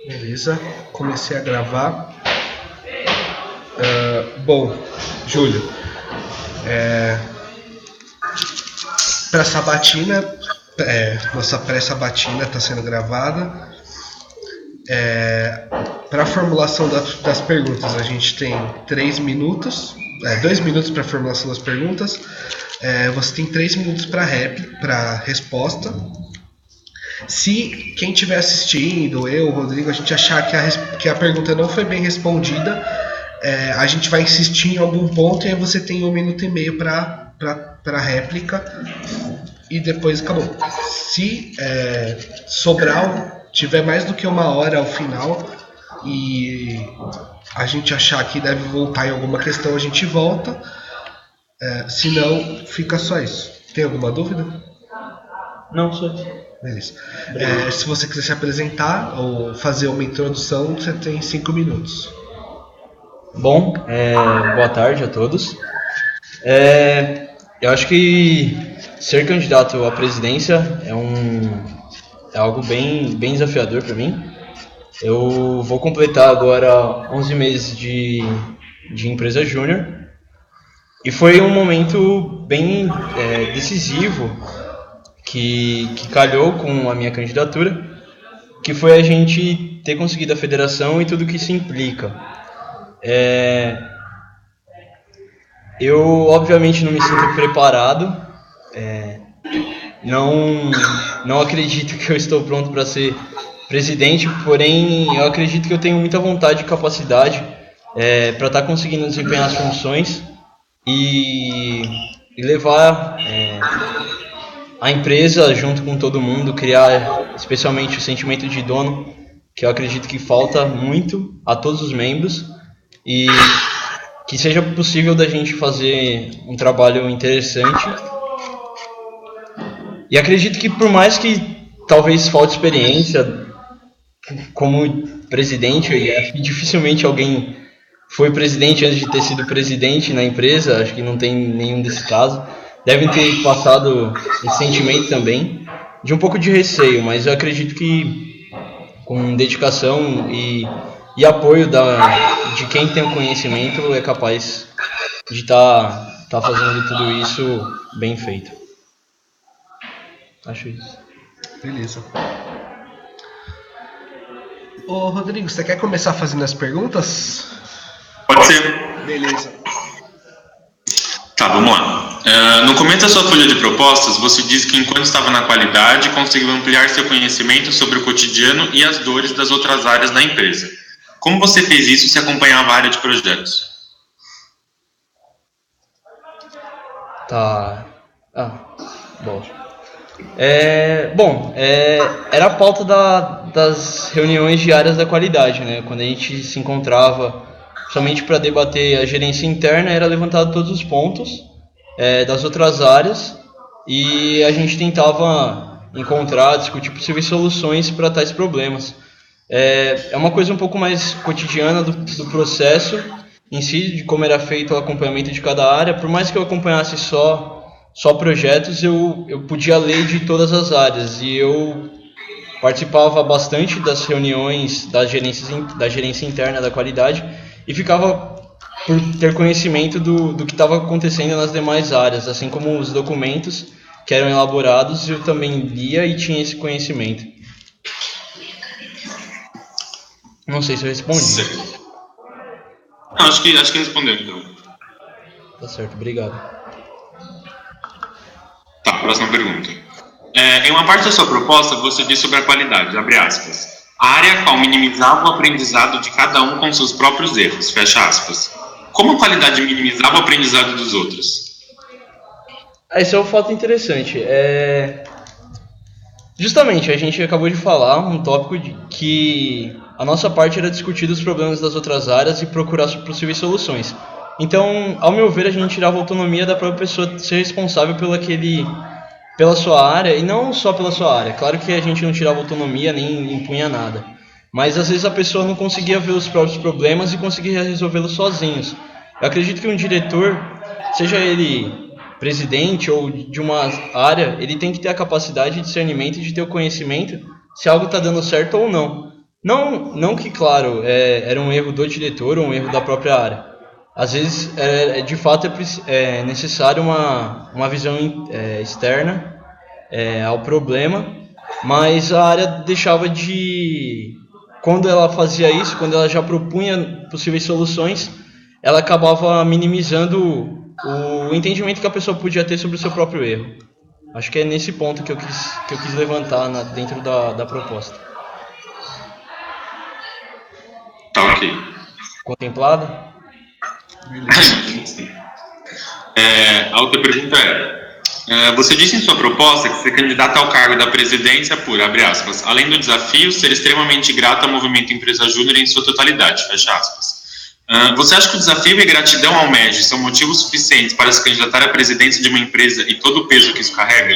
Beleza, comecei a gravar. Bom, Júlio, para sabatina, nossa pré-sabatina está sendo gravada. Para a formulação das perguntas, a gente tem 3 minutos, 2 minutos para a formulação das perguntas. Você tem 3 minutos para resposta. Se quem estiver assistindo, eu, o Rodrigo, a gente achar que a pergunta não foi bem respondida, a gente vai insistir em algum ponto e aí você tem 1 minuto e meio para réplica e depois acabou. Se sobrar, tiver mais do que 1 hora ao final e a gente achar que deve voltar em alguma questão, a gente volta. Se não, fica só isso. Tem alguma dúvida? Não, só isso. Beleza. Se você quiser se apresentar ou fazer uma introdução, você tem 5 minutos. Bom, boa tarde a todos. Eu acho que ser candidato à presidência é algo bem desafiador para mim. Eu vou completar agora 11 meses de empresa júnior e foi um momento bem decisivo que calhou com a minha candidatura, que foi a gente ter conseguido a federação e tudo que isso implica. Eu obviamente não me sinto preparado, não acredito que eu estou pronto para ser presidente, porém eu acredito que eu tenho muita vontade e capacidade para estar conseguindo desempenhar as funções e levar a empresa junto com todo mundo, criar especialmente o sentimento de dono, que eu acredito que falta muito a todos os membros, e que seja possível da gente fazer um trabalho interessante. E acredito que por mais que talvez falte experiência como presidente, e acho que dificilmente alguém foi presidente antes de ter sido presidente na empresa, acho que não tem nenhum desse caso, devem ter passado esse sentimento também, de um pouco de receio, mas eu acredito que com dedicação e apoio de quem tem o conhecimento é capaz de estar fazendo tudo isso bem feito. Acho isso. Beleza. Ô Rodrigo, você quer começar fazendo as perguntas? Pode ser. Beleza. Tá, vamos lá. No começo da sua folha de propostas, você diz que enquanto estava na qualidade, conseguiu ampliar seu conhecimento sobre o cotidiano e as dores das outras áreas da empresa. Como você fez isso se acompanhava a área de projetos? Tá. Bom. Era a pauta das reuniões diárias da qualidade, né? Quando a gente se encontrava somente para debater a gerência interna, era levantado todos os pontos das outras áreas e a gente tentava encontrar, discutir possíveis soluções para tais problemas. É uma coisa um pouco mais cotidiana do processo em si, de como era feito o acompanhamento de cada área. Por mais que eu acompanhasse só projetos, eu podia ler de todas as áreas e eu participava bastante das reuniões da gerência interna da qualidade e ficava por ter conhecimento do que estava acontecendo nas demais áreas, assim como os documentos que eram elaborados, eu também lia e tinha esse conhecimento. Não sei se eu respondi. Não, acho que respondeu, então. Tá certo, obrigado. Tá, próxima pergunta. Em uma parte da sua proposta, você diz sobre a qualidade, abre aspas, a área a qual minimizava o aprendizado de cada um com seus próprios erros, fecha aspas. Como a qualidade minimizava o aprendizado dos outros? Esse é um fato interessante. Justamente, a gente acabou de falar um tópico de que a nossa parte era discutir os problemas das outras áreas e procurar possíveis soluções. Então, ao meu ver, a gente tirava a autonomia da própria pessoa ser responsável pela sua área, e não só pela sua área. Claro que a gente não tirava autonomia nem impunha nada, mas às vezes a pessoa não conseguia ver os próprios problemas e conseguia resolvê-los sozinhos. Eu acredito que um diretor, seja ele presidente ou de uma área, ele tem que ter a capacidade de discernimento e de ter o conhecimento se algo está dando certo ou não. Não que, claro, era um erro do diretor ou um erro da própria área. Às vezes, de fato, é necessário uma visão externa ao problema, mas a área deixava de... Quando ela fazia isso, quando ela já propunha possíveis soluções, ela acabava minimizando o entendimento que a pessoa podia ter sobre o seu próprio erro. Acho que é nesse ponto que eu quis levantar dentro da proposta. Tá ok. Contemplada? A outra pergunta você disse em sua proposta que se candidata ao cargo da presidência por, abre aspas, além do desafio, ser extremamente grato ao movimento Empresa Júnior em sua totalidade, fecha aspas. Você acha que o desafio e gratidão ao MEG são motivos suficientes para se candidatar à presidência de uma empresa e todo o peso que isso carrega?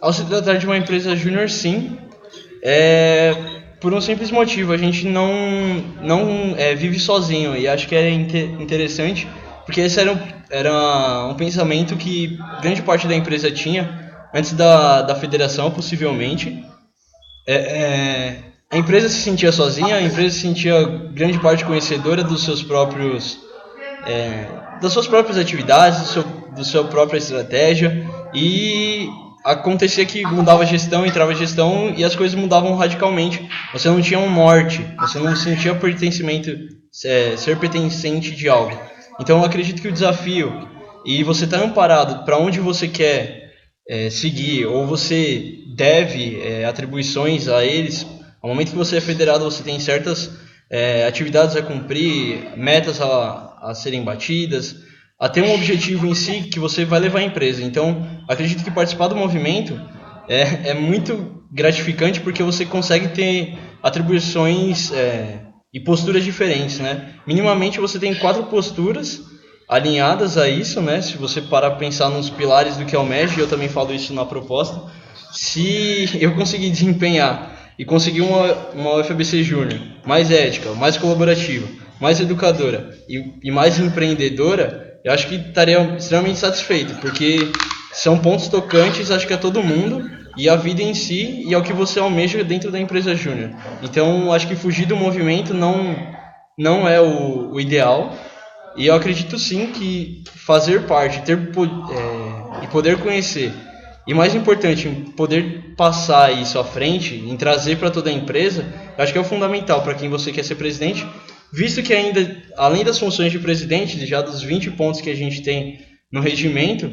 Ao se tratar de uma empresa júnior, sim. Por um simples motivo, a gente não vive sozinho, e acho que é interessante, porque esse era um pensamento que grande parte da empresa tinha, antes da federação, possivelmente. A empresa se sentia sozinha, a empresa se sentia grande parte conhecedora dos seus próprios, das suas próprias atividades, da sua própria estratégia, e acontecia que mudava a gestão, entrava a gestão e as coisas mudavam radicalmente. Você não tinha um norte, você não sentia pertencimento, ser pertencente de algo. Então eu acredito que o desafio e você estar amparado para onde você quer seguir, ou você deve atribuições a eles. Ao momento que você é federado, você tem certas atividades a cumprir, metas a serem batidas, a ter um objetivo em si que você vai levar a empresa. Então, acredito que participar do movimento é muito gratificante, porque você consegue ter atribuições e posturas diferentes, né? Minimamente você tem 4 posturas alinhadas a isso, né? Se você parar para pensar nos pilares do que é o MEG, eu também falo isso na proposta. Se eu conseguir desempenhar e conseguir uma UFABC Júnior mais ética, mais colaborativa, mais educadora e mais empreendedora, eu acho que estaria extremamente satisfeito, porque são pontos tocantes, acho que a todo mundo, e a vida em si, e ao que você almeja dentro da empresa júnior. Então, acho que fugir do movimento não é o ideal, e eu acredito sim que fazer parte, e poder conhecer, e mais importante, poder passar isso à frente, em trazer para toda a empresa, eu acho que é o fundamental para quem você quer ser presidente, visto que ainda, além das funções de presidente, já dos 20 pontos que a gente tem no regimento,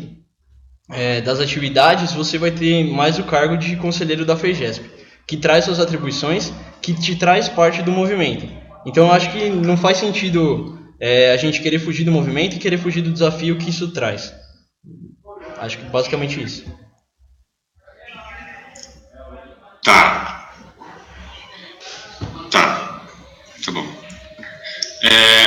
das atividades, você vai ter mais o cargo de conselheiro da FEGESP, que traz suas atribuições, que te traz parte do movimento. Então eu acho que não faz sentido a gente querer fugir do movimento e querer fugir do desafio que isso traz. Acho que basicamente isso. Tá bom.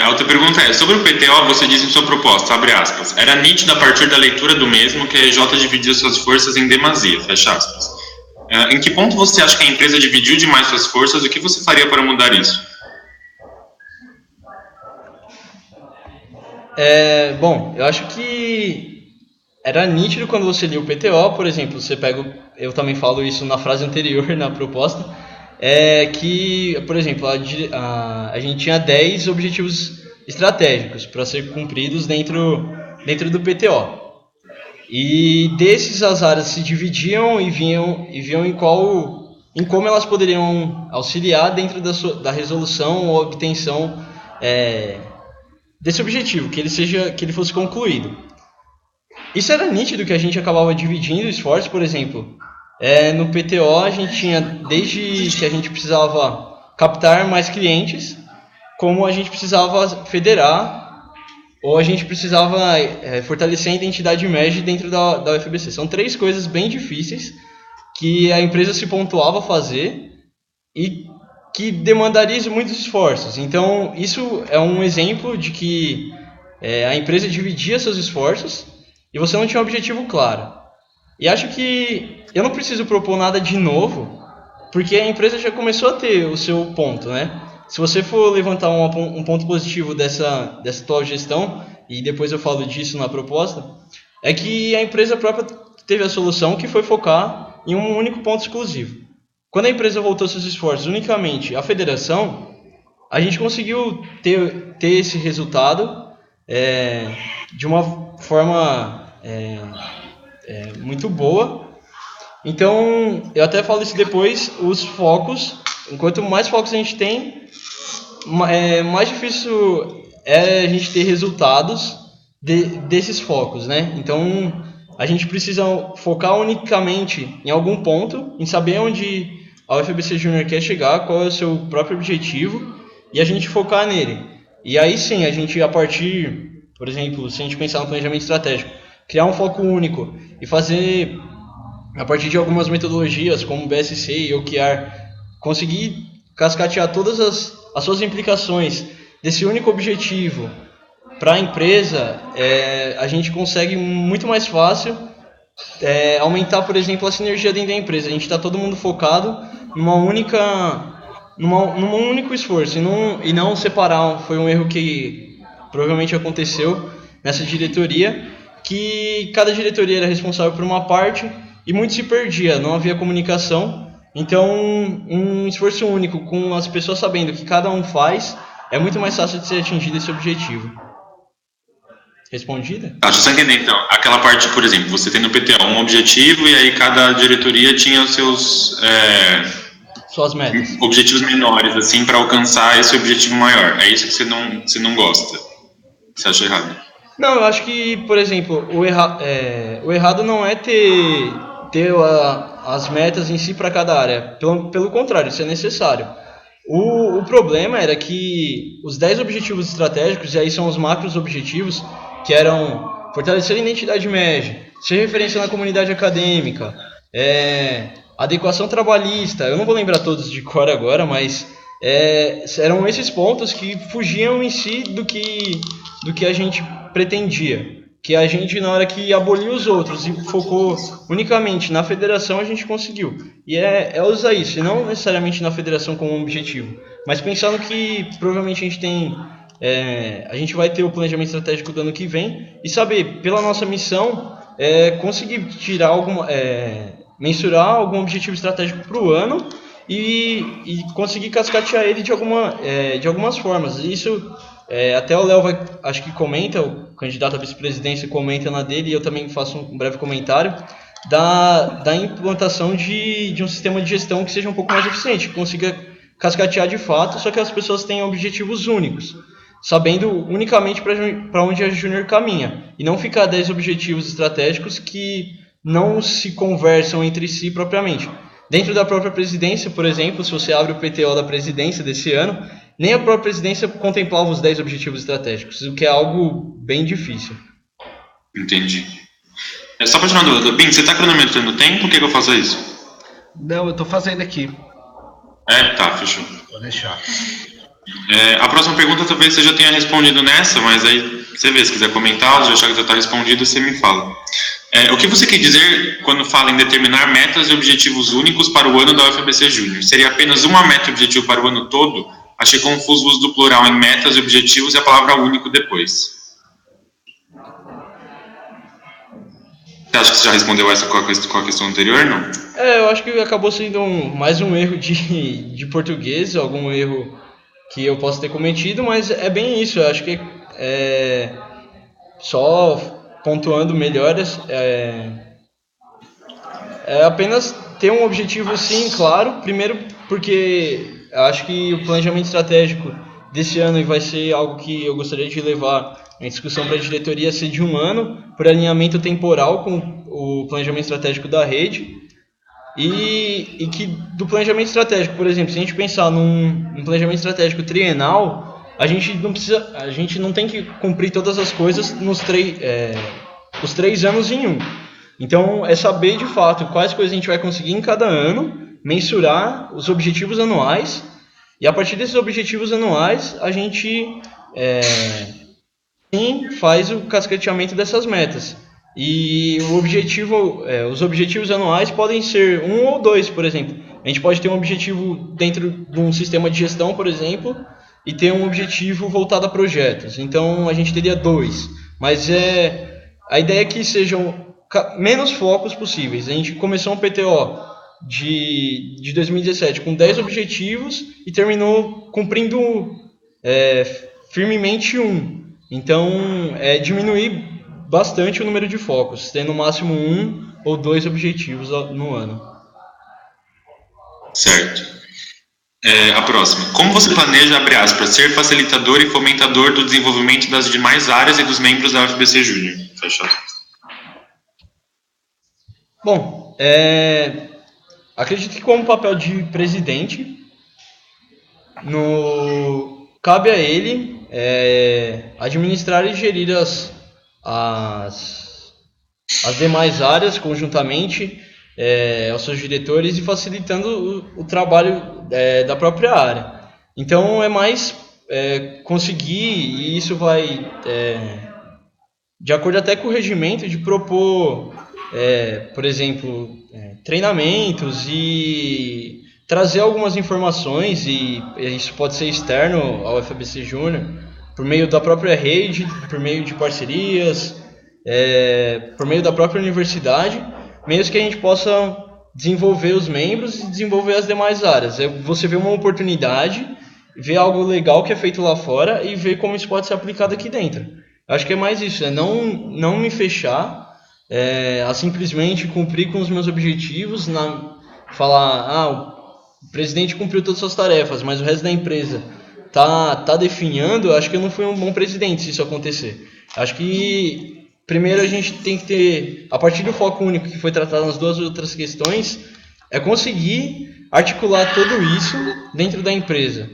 A outra pergunta sobre o PTO, você diz em sua proposta, abre aspas, era nítido a partir da leitura do mesmo que a EJ dividia suas forças em demasia, fecha aspas. Em que ponto você acha que a empresa dividiu demais suas forças e o que você faria para mudar isso? Bom, eu acho que era nítido quando você lia o PTO, por exemplo, eu também falo isso na frase anterior, na proposta, que, por exemplo, a gente tinha 10 objetivos estratégicos para ser cumpridos dentro do PTO. E desses as áreas se dividiam e viam em como elas poderiam auxiliar dentro da resolução ou obtenção desse objetivo, que ele fosse concluído. Isso era nítido que a gente acabava dividindo esforços, por exemplo. No PTO a gente tinha desde que a gente precisava captar mais clientes, como a gente precisava federar, ou a gente precisava fortalecer a identidade MEG dentro da UFABC. São 3 coisas bem difíceis que a empresa se pontuava a fazer e que demandaria muitos esforços. Então isso é um exemplo de que a empresa dividia seus esforços e você não tinha um objetivo claro. E acho que eu não preciso propor nada de novo, porque a empresa já começou a ter o seu ponto, né? Se você for levantar um ponto positivo dessa atual gestão, e depois eu falo disso na proposta, é que a empresa própria teve a solução, que foi focar em um único ponto exclusivo. quando a empresa voltou seus esforços unicamente à federação, a gente conseguiu ter esse resultado de uma forma muito boa. Então, eu até falo isso depois, os focos, enquanto mais focos a gente tem, mais difícil é a gente ter resultados desses focos, né? Então, a gente precisa focar unicamente em algum ponto, em saber onde a UFABC Júnior quer chegar, qual é o seu próprio objetivo, e a gente focar nele. E aí sim, a gente, a partir, por exemplo, se a gente pensar no planejamento estratégico, criar um foco único e fazer, a partir de algumas metodologias, como BSC e OKR, conseguir cascatear todas as suas implicações desse único objetivo para a empresa, a gente consegue muito mais fácil aumentar, por exemplo, a sinergia dentro da empresa. A gente está todo mundo focado num único esforço e não separar. Foi um erro que provavelmente aconteceu nessa diretoria, que cada diretoria era responsável por uma parte e muito se perdia, não havia comunicação. Então, um esforço único, com as pessoas sabendo o que cada um faz, é muito mais fácil de ser atingido esse objetivo. Respondida? Tá, deixa eu entender então. Aquela parte, por exemplo, você tem no PTO um objetivo e aí cada diretoria tinha os seus suas metas, objetivos menores, assim, para alcançar esse objetivo maior. É isso que você não gosta. Você acha errado? Não, eu acho que, por exemplo, o errado não é ter as metas em si para cada área. Pelo contrário, isso é necessário. O problema era que os 10 objetivos estratégicos, e aí são os macros objetivos, que eram fortalecer a identidade média, ser referência na comunidade acadêmica, adequação trabalhista, eu não vou lembrar todos de cor agora, mas eram esses pontos que fugiam em si do que a gente pretendia. Que a gente, na hora que aboliu os outros e focou unicamente na federação, a gente conseguiu. E é usar isso, e não necessariamente na federação como um objetivo, mas pensando que provavelmente a gente tem... a gente vai ter o planejamento estratégico do ano que vem e saber, pela nossa missão, conseguir tirar mensurar algum objetivo estratégico para o ano e conseguir cascatear ele de algumas formas. Isso... até o Léo acho que comenta, o candidato à vice-presidência comenta na dele, e eu também faço um breve comentário da implantação de um sistema de gestão que seja um pouco mais eficiente, que consiga cascatear de fato, só que as pessoas tenham objetivos únicos, sabendo unicamente para onde a Júnior caminha, e não ficar 10 objetivos estratégicos que não se conversam entre si propriamente. Dentro da própria presidência, por exemplo, se você abre o PTO da presidência desse ano, nem a própria presidência contemplava os 10 objetivos estratégicos, o que é algo bem difícil. Entendi. Só para tirar uma dúvida, Bim, você está cronometrando o tempo? Por que eu faço isso? Não, eu estou fazendo aqui. Tá, fechou. Vou deixar. A próxima pergunta talvez você já tenha respondido nessa, mas aí você vê, se quiser comentar, ou já achar que já está respondido, você me fala. O que você quer dizer quando fala em determinar metas e objetivos únicos para o ano da UFABC Júnior? Seria apenas uma meta e objetivo para o ano todo? Achei confuso o uso do plural em metas e objetivos e a palavra único depois. Você acha que você já respondeu essa com a questão anterior, não? Eu acho que acabou sendo mais um erro de português, algum erro que eu posso ter cometido, mas é bem isso. Eu acho que só pontuando melhores, apenas ter um objetivo sim, claro. Primeiro porque eu acho que o planejamento estratégico desse ano vai ser algo que eu gostaria de levar em discussão para a diretoria, ser de um ano, por alinhamento temporal com o planejamento estratégico da rede, e que do planejamento estratégico, por exemplo, se a gente pensar num planejamento estratégico trienal, a gente não tem que cumprir todas as coisas os 3 anos em um. Então é saber de fato quais coisas a gente vai conseguir em cada ano, mensurar os objetivos anuais, e a partir desses objetivos anuais a gente sim faz o cascateamento dessas metas. E os objetivos anuais podem ser 1 ou 2, por exemplo. A gente pode ter um objetivo dentro de um sistema de gestão, por exemplo, e ter um objetivo voltado a projetos. Então a gente teria 2, mas a ideia é que sejam menos focos possíveis. A gente começou um PTO de 2017 com 10 objetivos e terminou cumprindo firmemente um. Então, diminuir bastante o número de focos, tendo no máximo 1 ou 2 objetivos no ano. Certo. A próxima. Como você planeja, abre aspas, ser facilitador e fomentador do desenvolvimento das demais áreas e dos membros da UFBC Júnior? Fecha aspas. Bom, acredito que como papel de presidente, cabe a ele administrar e gerir as demais áreas conjuntamente aos seus diretores e facilitando o trabalho da própria área. Então é mais conseguir, e isso vai de acordo até com o regimento, de propor, por exemplo, treinamentos e trazer algumas informações, e isso pode ser externo ao FABC Júnior, por meio da própria rede, por meio de parcerias, por meio da própria universidade, meios que a gente possa desenvolver os membros e desenvolver as demais áreas. Você vê uma oportunidade, vê algo legal que é feito lá fora e vê como isso pode ser aplicado aqui dentro. Acho que é mais isso, não me fechar a simplesmente cumprir com os meus objetivos, falar, o presidente cumpriu todas as suas tarefas, mas o resto da empresa tá definhando. Acho que eu não fui um bom presidente se isso acontecer. Acho que primeiro a gente tem que ter, a partir do foco único que foi tratado nas duas outras questões, conseguir articular tudo isso dentro da empresa.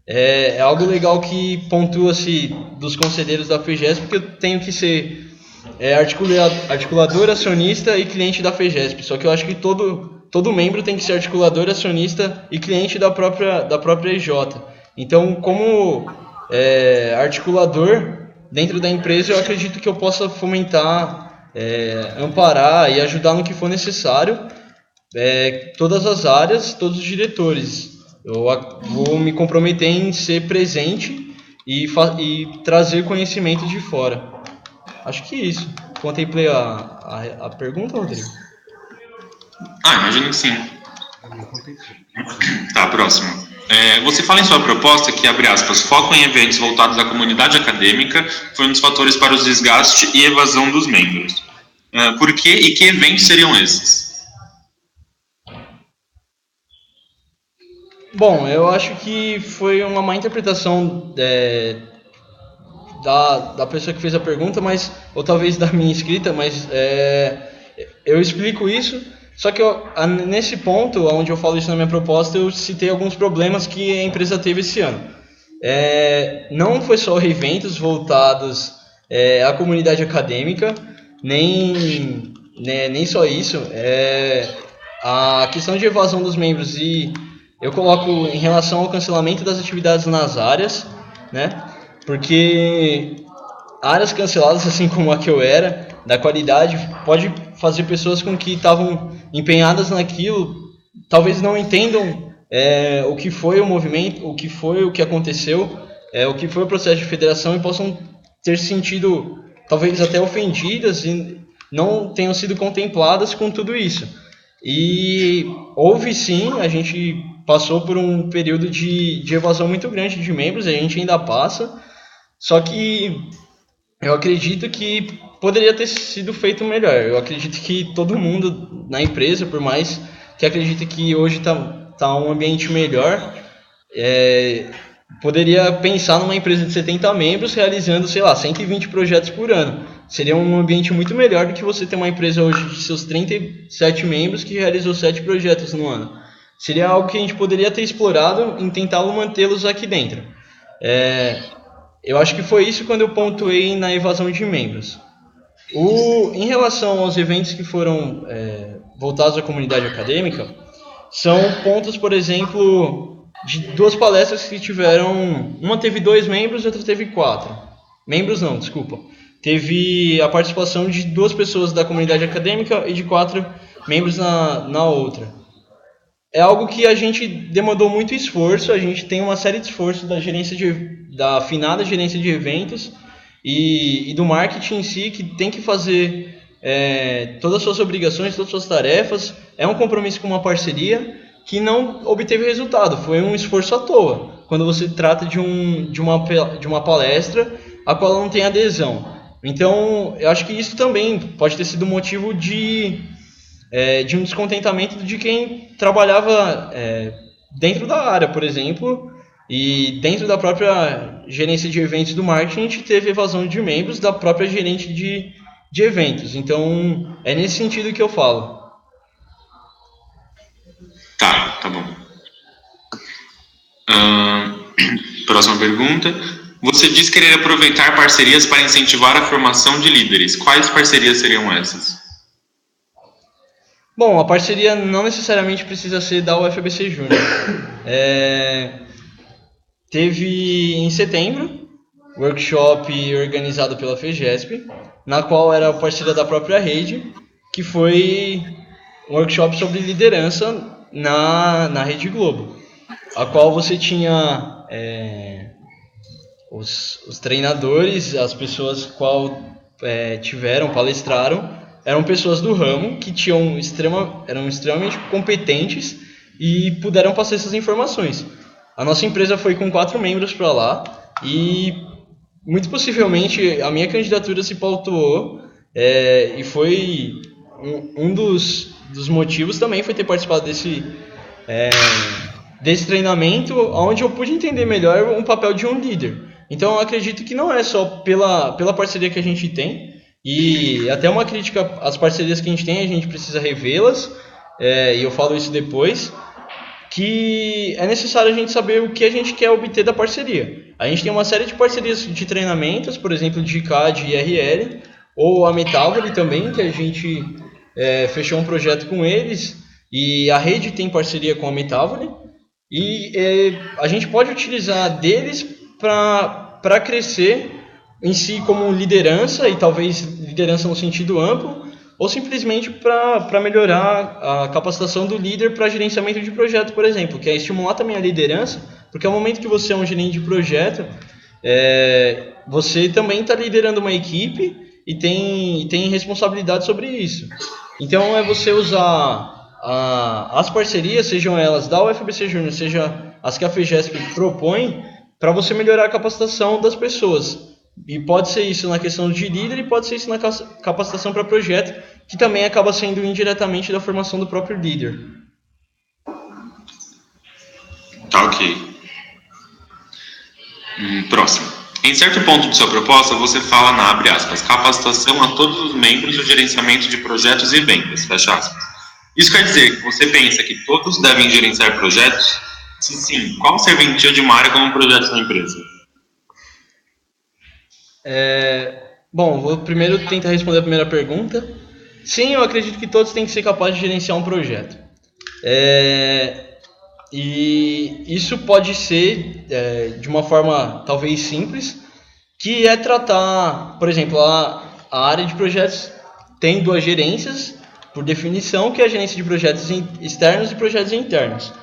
É algo legal que pontua-se dos conselheiros da FEGESP, porque eu tenho que ser articulador, acionista e cliente da FEGESP. Só que eu acho que todo membro tem que ser articulador, acionista e cliente da própria EJ. Então, como articulador dentro da empresa, eu acredito que eu possa fomentar, amparar e ajudar no que for necessário todas as áreas, todos os diretores. Eu vou me comprometer em ser presente e trazer conhecimento de fora. Acho que isso. Contemplei a pergunta, Rodrigo? Imagino que sim. Tá, próximo. Você fala em sua proposta que, abre aspas, foco em eventos voltados à comunidade acadêmica foi um dos fatores para o desgaste e evasão dos membros. Por quê e que eventos seriam esses? Bom, eu acho que foi uma má interpretação da pessoa que fez a pergunta, ou talvez da minha escrita, mas eu explico isso. Só que nesse ponto, onde eu falo isso na minha proposta, eu citei alguns problemas que a empresa teve esse ano. Não foi só eventos voltados à comunidade acadêmica, nem só isso. A questão de evasão dos membros, e eu coloco em relação ao cancelamento das atividades nas áreas, né? Porque áreas canceladas, assim como a que eu era, da qualidade, pode fazer pessoas com que estavam empenhadas naquilo, talvez não entendam o que foi o movimento, o que aconteceu, o que foi o processo de federação, e possam ter se sentido talvez até ofendidas e não tenham sido contempladas com tudo isso. E houve sim, a gente passou por um período de evasão muito grande de membros, a gente ainda passa, só que eu acredito que poderia ter sido feito melhor. Eu acredito que todo mundo na empresa, por mais que acredite que hoje tá um ambiente melhor, poderia pensar numa empresa de 70 membros realizando, 120 projetos por ano. Seria um ambiente muito melhor do que você ter uma empresa hoje de seus 37 membros que realizou 7 projetos no ano. Seria algo que a gente poderia ter explorado em tentar mantê-los aqui dentro. Eu acho que foi isso quando eu pontuei na evasão de membros. Em relação aos eventos que foram voltados à comunidade acadêmica, são pontos, por exemplo, de 2 palestras que tiveram. Uma teve 2 membros e outra teve 4. Membros não, desculpa. Teve a participação de 2 pessoas da comunidade acadêmica e de 4 membros na outra. É algo que a gente demandou muito esforço, a gente tem uma série de esforços da afinada gerência de eventos e do marketing em si, que tem que fazer todas as suas obrigações, todas as suas tarefas, é um compromisso com uma parceria que não obteve resultado, foi um esforço à toa, quando você trata de uma palestra a qual não tem adesão. Então, eu acho que isso também pode ter sido motivo de um descontentamento de quem trabalhava dentro da área, por exemplo, e dentro da própria gerência de eventos do marketing, a gente teve evasão de membros da própria gerente de eventos. Então, é nesse sentido que eu falo. Tá bom. Próxima pergunta. Você diz querer aproveitar parcerias para incentivar a formação de líderes. Quais parcerias seriam essas? Bom, a parceria não necessariamente precisa ser da UFABC Júnior. Teve em setembro workshop organizado pela FEGESP, na qual era a parceria da própria rede, que foi um workshop sobre liderança na Rede Globo, a qual você tinha os treinadores, as pessoas palestraram, eram pessoas do ramo que eram extremamente competentes e puderam passar essas informações. A nossa empresa foi com 4 membros para lá e muito possivelmente a minha candidatura se pautou e foi um dos motivos também foi ter participado desse treinamento, onde eu pude entender melhor o papel de um líder. Então eu acredito que não é só pela parceria que a gente tem, e até uma crítica às parcerias que a gente precisa revê-las, e eu falo isso depois, que é necessário a gente saber o que a gente quer obter da parceria. A gente tem uma série de parcerias de treinamentos, por exemplo, de CAD e IRL, ou a Metavoli também, que a gente fechou um projeto com eles, e a rede tem parceria com a Metavoli, e a gente pode utilizar deles para crescer em si como liderança, e talvez liderança no sentido amplo, ou simplesmente para melhorar a capacitação do líder para gerenciamento de projeto, por exemplo, que é estimular também a liderança, porque ao momento que você é um gerente de projeto, você também está liderando uma equipe e tem responsabilidade sobre isso. Então é você usar as parcerias, sejam elas da UFABC Júnior, seja as que a FEGESP propõe, para você melhorar a capacitação das pessoas. E pode ser isso na questão de líder e pode ser isso na capacitação para projeto, que também acaba sendo indiretamente da formação do próprio líder. Tá, ok. Próximo. Em certo ponto de sua proposta, você fala na, abre aspas, capacitação a todos os membros do gerenciamento de projetos e vendas, fecha aspas. Isso quer dizer que você pensa que todos devem gerenciar projetos? Se sim, qual a serventia de uma área como projetos na empresa? Bom, vou primeiro tentar responder a primeira pergunta. Sim, eu acredito que todos têm que ser capazes de gerenciar um projeto. E isso pode ser de uma forma talvez simples, que é tratar, por exemplo, a área de projetos tem 2 gerências, por definição, que é a gerência de projetos externos e projetos internos.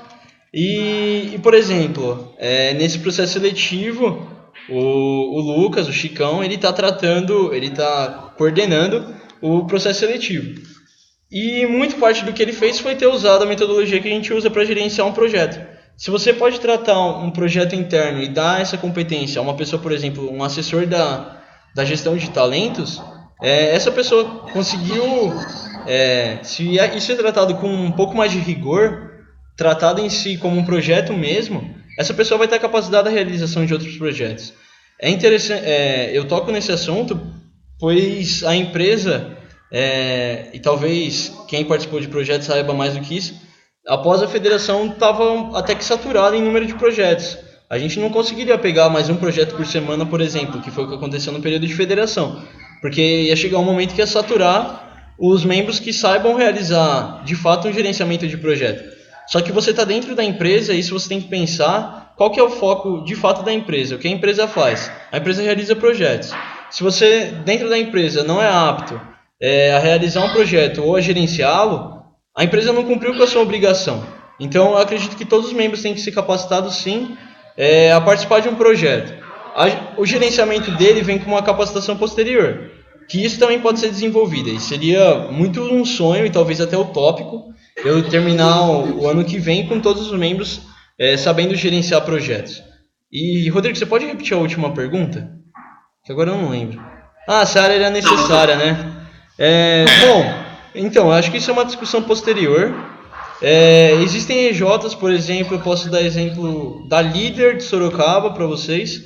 E por exemplo, nesse processo seletivo, o Lucas, o Chicão, ele está coordenando o processo seletivo. E muito parte do que ele fez foi ter usado a metodologia que a gente usa para gerenciar um projeto. Se você pode tratar um projeto interno e dar essa competência a uma pessoa, por exemplo, um assessor da gestão de talentos, essa pessoa conseguiu, se isso é tratado com um pouco mais de rigor, tratado em si como um projeto mesmo, essa pessoa vai ter a capacidade da realização de outros projetos. É interessante, eu toco nesse assunto, pois a empresa, e talvez quem participou de projetos saiba mais do que isso, após a federação estava até que saturada em número de projetos. A gente não conseguiria pegar mais um projeto por semana, por exemplo, que foi o que aconteceu no período de federação, porque ia chegar um momento que ia saturar os membros que saibam realizar de fato um gerenciamento de projeto. Só que você está dentro da empresa e isso você tem que pensar qual que é o foco de fato da empresa, o que a empresa faz. A empresa realiza projetos. Se você, dentro da empresa, não é apto a realizar um projeto ou a gerenciá-lo, a empresa não cumpriu com a sua obrigação. Então, eu acredito que todos os membros têm que ser capacitados, sim, a participar de um projeto. O gerenciamento dele vem com uma capacitação posterior. que isso também pode ser desenvolvido. E seria muito um sonho e talvez até utópico eu terminar o ano que vem com todos os membros sabendo gerenciar projetos. E, Rodrigo, você pode repetir a última pergunta? Que agora eu não lembro. Ah, essa área era necessária, né? Bom, então, eu acho que isso é uma discussão posterior. Existem EJs, por exemplo, eu posso dar exemplo da Líder de Sorocaba para vocês.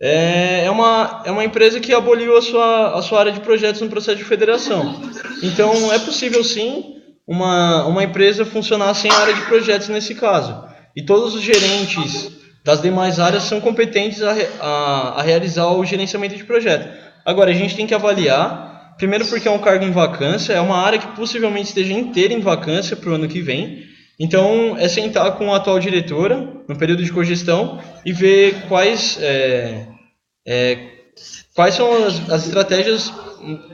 É uma empresa que aboliu a sua área de projetos no processo de federação. Então, é possível sim uma empresa funcionar sem área de projetos nesse caso. E todos os gerentes das demais áreas são competentes a realizar o gerenciamento de projeto. Agora, a gente tem que avaliar, primeiro porque é um cargo em vacância, é uma área que possivelmente esteja inteira em vacância para o ano que vem. Então, é sentar com a atual diretora, no período de cogestão, e ver quais são as estratégias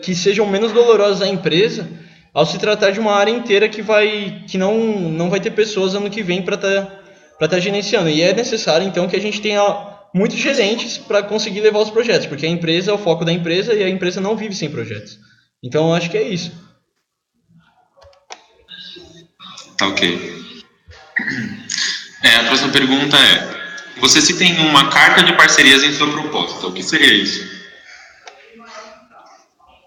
que sejam menos dolorosas à empresa, ao se tratar de uma área inteira que não vai ter pessoas ano que vem para estar gerenciando. E é necessário, então, que a gente tenha muitos gerentes para conseguir levar os projetos, porque a empresa é o foco da empresa e a empresa não vive sem projetos. Então, eu acho que é isso. Tá, ok. A próxima pergunta você cita em uma carta de parcerias em sua proposta. O que seria isso?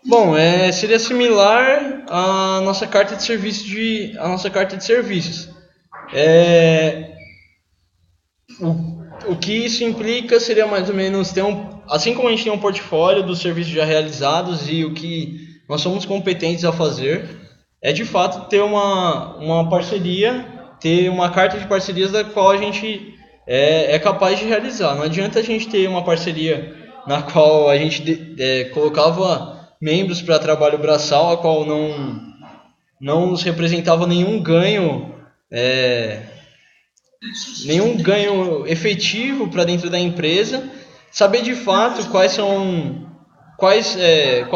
Bom, seria similar à nossa carta de serviços. O que isso implica seria mais ou menos assim como a gente tem um portfólio dos serviços já realizados e o que nós somos competentes a fazer, de fato ter uma parceria, ter uma carta de parcerias da qual a gente é capaz de realizar. Não adianta a gente ter uma parceria na qual a gente colocava membros para trabalho braçal, a qual não nos representava nenhum ganho efetivo para dentro da empresa, saber de fato qual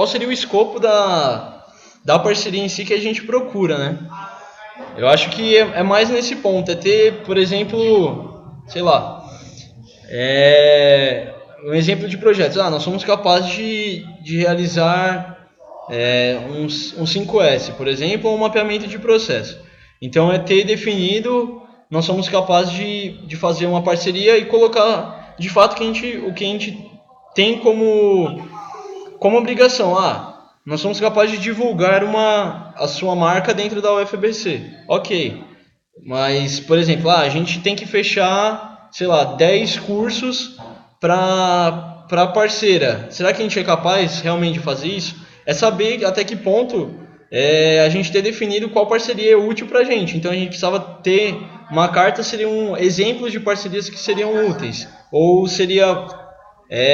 seria o escopo da parceria em si que a gente procura, né? Eu acho que é mais nesse ponto, ter, por exemplo, sei lá, um exemplo de projetos. Nós somos capazes de realizar um 5S, por exemplo, um mapeamento de processo. Então, ter definido, nós somos capazes de fazer uma parceria e colocar, de fato, o que a gente tem como obrigação. Nós somos capazes de divulgar a sua marca dentro da UFABC. Ok, mas, por exemplo, a gente tem que fechar, sei lá, 10 cursos para parceira. Será que a gente é capaz realmente de fazer isso? É saber até que ponto a gente ter definido qual parceria é útil para a gente. Então a gente precisava ter uma carta, seriam exemplos de parcerias que seriam úteis. Ou seria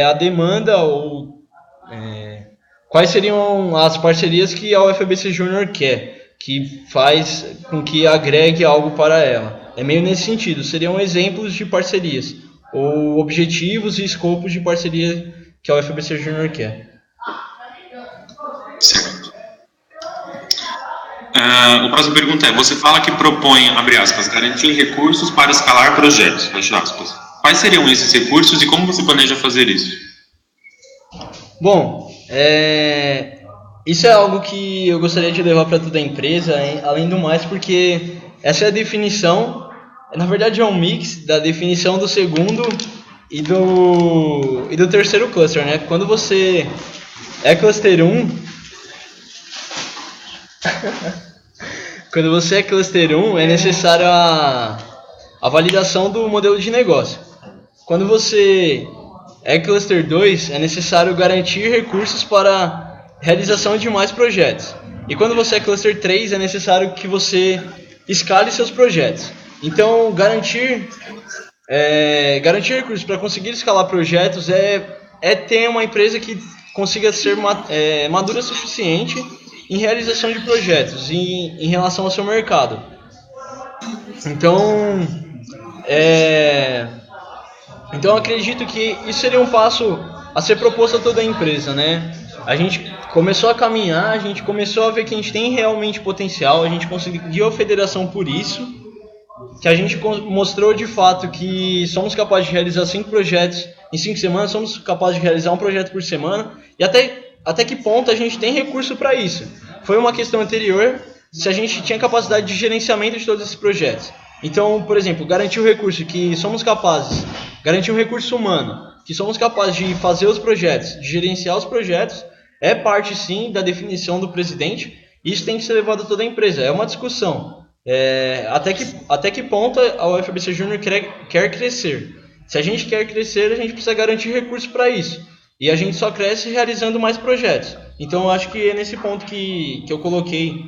a demanda, ou quais seriam as parcerias que a UFABC Júnior quer, que faz com que agregue algo para ela. É meio nesse sentido, seriam exemplos de parcerias, ou objetivos e escopos de parceria que a UFABC Júnior quer. Certo. A próxima pergunta você fala que propõe, abre aspas, garantir recursos para escalar projetos, fecha aspas. Quais seriam esses recursos e como você planeja fazer isso? Bom, isso é algo que eu gostaria de levar para toda a empresa, além do mais, porque essa é a definição, na verdade é um mix da definição do segundo e do terceiro cluster, né? Quando você é cluster 1, quando você é cluster 1, é necessário a validação do modelo de negócio. Quando você é cluster 2, é necessário garantir recursos para realização de mais projetos. E quando você é cluster 3, é necessário que você escale seus projetos. Então, garantir recursos para conseguir escalar projetos é ter uma empresa que consiga ser madura o suficiente em realização de projetos em relação ao seu mercado. Então, eu acredito que isso seria um passo a ser proposto a toda a empresa, né? A gente começou a caminhar, a gente começou a ver que a gente tem realmente potencial, a gente conseguiu a federação por isso, que a gente mostrou de fato que somos capazes de realizar 5 projetos em 5 semanas, somos capazes de realizar um projeto por semana, e até até que ponto a gente tem recurso para isso. Foi uma questão anterior, se a gente tinha capacidade de gerenciamento de todos esses projetos. Então, por exemplo, garantir o recurso que somos capazes, garantir um recurso humano, que somos capazes de fazer os projetos, de gerenciar os projetos, é parte sim da definição do presidente. Isso tem que ser levado a toda a empresa, é uma discussão. Até que ponto a UFABC Júnior quer crescer. Se a gente quer crescer, a gente precisa garantir recursos para isso. E a gente só cresce realizando mais projetos. Então eu acho que é nesse ponto que eu coloquei,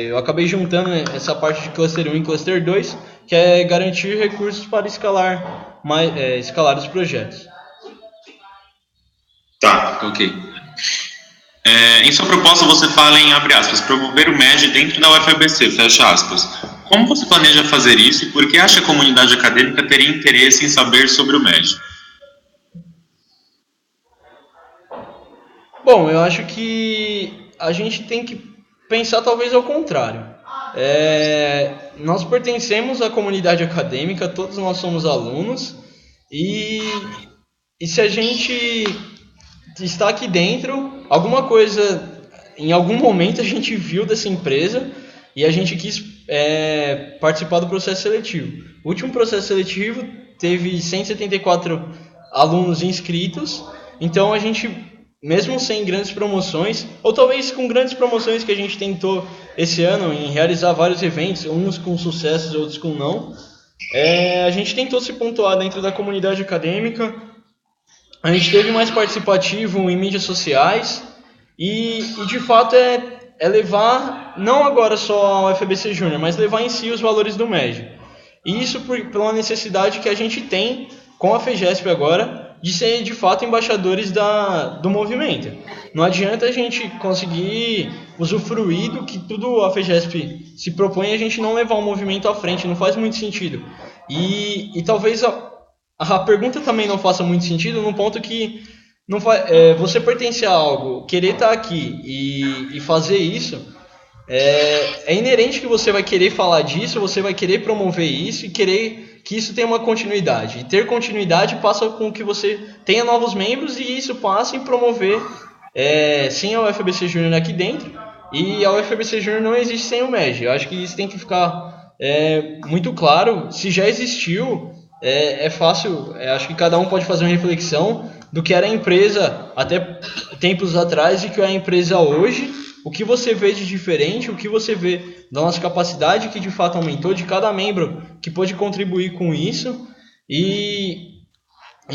eu acabei juntando essa parte de Cluster 1 e Cluster 2, que é garantir recursos para escalar os projetos. Tá, ok. Em sua proposta você fala em, abre aspas, promover o MED dentro da UFABC, fecha aspas. Como você planeja fazer isso e por que acha que a comunidade acadêmica teria interesse em saber sobre o MED? Bom, eu acho que a gente tem que pensar talvez ao contrário. Nós pertencemos à comunidade acadêmica, todos nós somos alunos, e se a gente está aqui dentro, alguma coisa, em algum momento a gente viu dessa empresa e a gente quis participar do processo seletivo. O último processo seletivo teve 174 alunos inscritos, então a gente, mesmo sem grandes promoções, ou talvez com grandes promoções que a gente tentou esse ano em realizar vários eventos, uns com sucesso, outros com não, a gente tentou se pontuar dentro da comunidade acadêmica. A gente teve mais participativo em mídias sociais e de fato é levar, não agora só a UFABC Júnior, mas levar em si os valores do MED. E isso pela necessidade que a gente tem com a FEGESP agora de ser de fato embaixadores do movimento. Não adianta a gente conseguir usufruir do que tudo a FEGESP se propõe e a gente não levar o movimento à frente, não faz muito sentido. E talvez a pergunta também não faça muito sentido no ponto que você pertencer a algo, querer estar aqui e fazer isso, é inerente que você vai querer falar disso, você vai querer promover isso e querer que isso tenha uma continuidade. E ter continuidade passa com que você tenha novos membros e isso passa em promover sim a UFABC Júnior aqui dentro. E a UFABC Júnior não existe sem o MED. Eu acho que isso tem que ficar muito claro. Se já existiu, é fácil, acho que cada um pode fazer uma reflexão do que era a empresa até tempos atrás e que é a empresa hoje, o que você vê de diferente, o que você vê da nossa capacidade que de fato aumentou, de cada membro que pôde contribuir com isso, e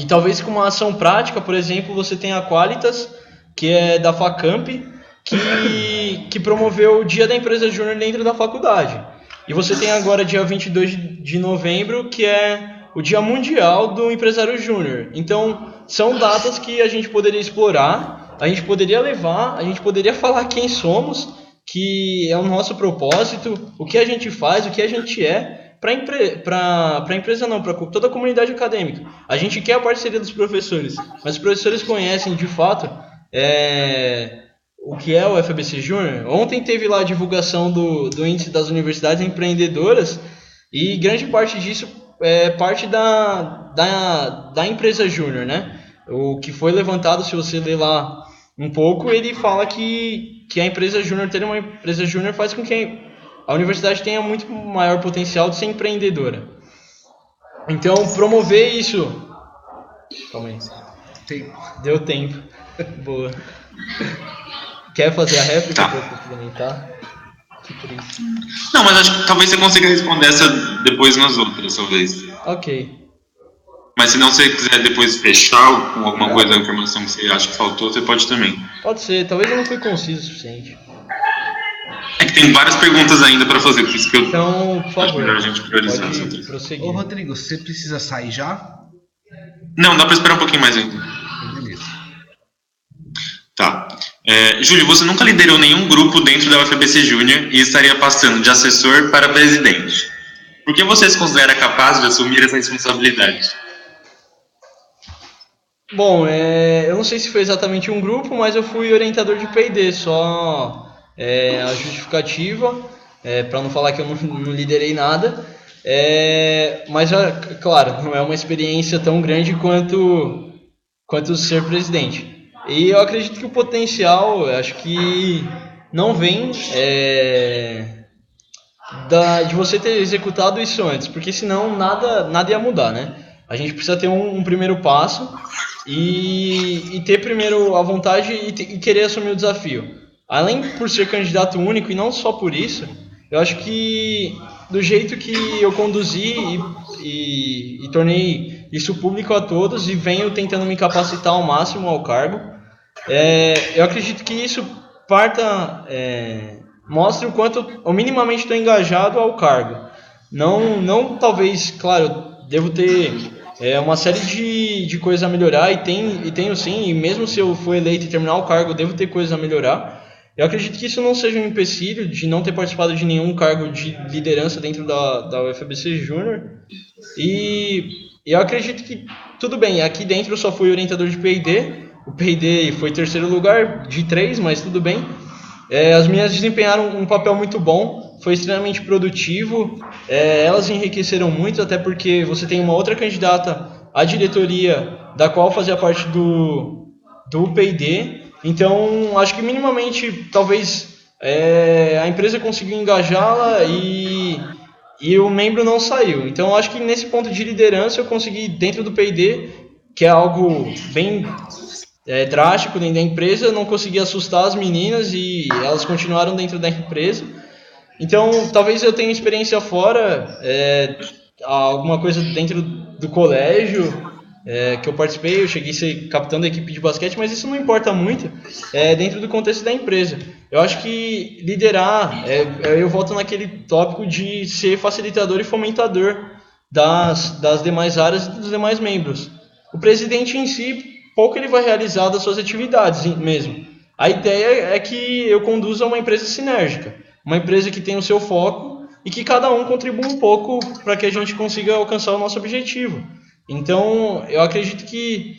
talvez com uma ação prática, por exemplo, você tem a Qualitas, que é da Facamp, que promoveu o Dia da Empresa Júnior dentro da faculdade. E você tem agora dia 22 de novembro, que é o Dia Mundial do Empresário Júnior. Então, são datas que a gente poderia explorar, a gente poderia levar, a gente poderia falar quem somos, que é o nosso propósito, o que a gente faz, o que a gente é, para a empresa não, para toda a comunidade acadêmica. A gente quer a parceria dos professores, mas os professores conhecem de fato o que é o UFABC Júnior. Ontem teve lá a divulgação do índice das universidades empreendedoras e grande parte disso é parte da empresa Júnior, né? O que foi levantado, se você ler lá um pouco, ele fala que a empresa Júnior, ter uma empresa Júnior faz com que a universidade tenha muito maior potencial de ser empreendedora. Então, promover isso... Calma aí. Deu tempo. Boa. Quer fazer a réplica para eu complementar? Que triste. Não, mas acho que talvez você consiga responder essa depois nas outras, talvez. Ok. Mas se não você quiser depois fechar com alguma coisa da informação que você acha que faltou, você pode também. Pode ser, talvez eu não fui conciso o suficiente. É que tem várias perguntas ainda para fazer, por isso que eu então, por favor, acho melhor a gente priorizar as pode outras. prosseguir. Ô Rodrigo, você precisa sair já? Não, dá para esperar um pouquinho mais ainda. Beleza. Tá. Júlio, você nunca liderou nenhum grupo dentro da UFABC Júnior e estaria passando de assessor para presidente. Por que você se considera capaz de assumir essa responsabilidade? Bom, eu não sei se foi exatamente um grupo, mas eu fui orientador de P&D, só a justificativa, para não falar que eu não liderei nada, mas, claro, não é uma experiência tão grande quanto ser presidente. E eu acredito que o potencial, eu acho que não vem de você ter executado isso antes, porque senão nada ia mudar, né? A gente precisa ter um primeiro passo e ter primeiro a vontade e querer assumir o desafio. Além por ser candidato único e não só por isso, eu acho que do jeito que eu conduzi e tornei isso público a todos e venho tentando me capacitar ao máximo ao cargo, eu acredito que isso mostre o quanto eu minimamente estou engajado ao cargo. Não talvez, claro, devo ter uma série de coisas a melhorar e tenho sim, e mesmo se eu for eleito e terminar o cargo, devo ter coisas a melhorar. Eu acredito que isso não seja um empecilho de não ter participado de nenhum cargo de liderança dentro da UFABC Júnior. E eu acredito que tudo bem, aqui dentro eu só fui orientador de P&D. O P&D foi terceiro lugar de 3, mas tudo bem. As meninas desempenharam um papel muito bom, foi extremamente produtivo, elas enriqueceram muito, até porque você tem uma outra candidata à diretoria, da qual fazia parte do P&D, então acho que minimamente talvez a empresa conseguiu engajá-la e o membro não saiu. Então acho que nesse ponto de liderança eu consegui dentro do P&D, que é algo bem drástico dentro da empresa, não consegui assustar as meninas e elas continuaram dentro da empresa. Então talvez eu tenha experiência fora, alguma coisa dentro do colégio que eu participei, eu cheguei a ser capitão da equipe de basquete, mas isso não importa muito dentro do contexto da empresa. Eu acho que liderar, eu volto naquele tópico de ser facilitador e fomentador das demais áreas e dos demais membros. O presidente em si, pouco ele vai realizar das suas atividades mesmo. A ideia é que eu conduza uma empresa sinérgica, uma empresa que tem o seu foco e que cada um contribua um pouco para que a gente consiga alcançar o nosso objetivo. Então, eu acredito que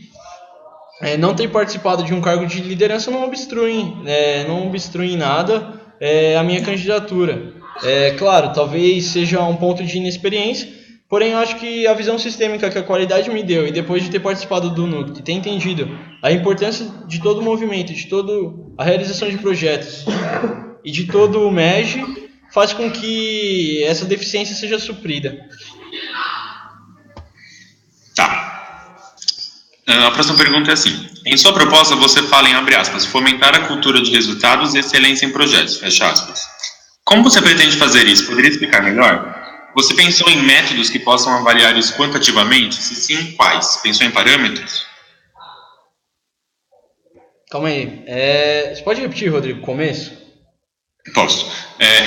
não ter participado de um cargo de liderança não obstrui em nada a minha candidatura. Claro, talvez seja um ponto de inexperiência, porém eu acho que a visão sistêmica que a qualidade me deu e depois de ter participado do núcleo, ter entendido a importância de todo o movimento, de toda a realização de projetos e de todo o MEG, faz com que essa deficiência seja suprida. Tá. A próxima pergunta é assim. Em sua proposta, você fala em, abre aspas, fomentar a cultura de resultados e excelência em projetos, fecha aspas. Como você pretende fazer isso? Poderia explicar melhor? Você pensou em métodos que possam avaliar isso quantitativamente? Se sim, quais? Pensou em parâmetros? Calma aí. Você pode repetir, Rodrigo, o começo? Posso.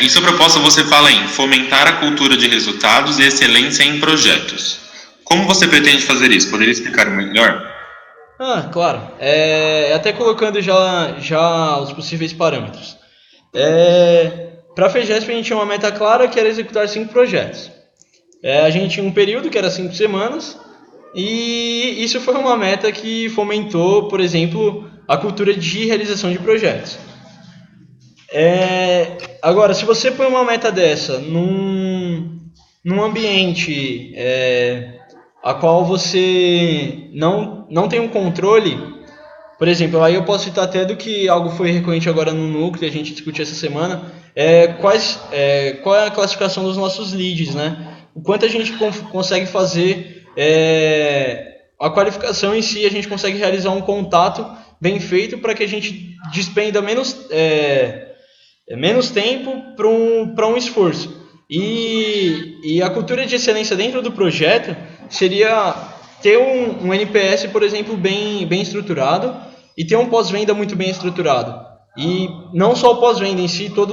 Em sua proposta, você fala em fomentar a cultura de resultados e excelência em projetos. Como você pretende fazer isso? Poderia explicar melhor? Claro. Até colocando já os possíveis parâmetros. Para a FEGESP a gente tinha uma meta clara que era executar 5 projetos. A gente tinha um período que era 5 semanas e isso foi uma meta que fomentou, por exemplo, a cultura de realização de projetos. Agora, se você põe uma meta dessa num ambiente a qual você não tem um controle, por exemplo, aí eu posso citar até do que algo foi recorrente agora no núcleo, a gente discutiu essa semana, qual é a classificação dos nossos leads, né? O quanto a gente consegue fazer a qualificação em si, a gente consegue realizar um contato bem feito para que a gente despenda menos tempo para um esforço. E a cultura de excelência dentro do projeto seria ter um NPS, por exemplo, bem estruturado e ter um pós-venda muito bem estruturado. E não só o pós-venda em si, toda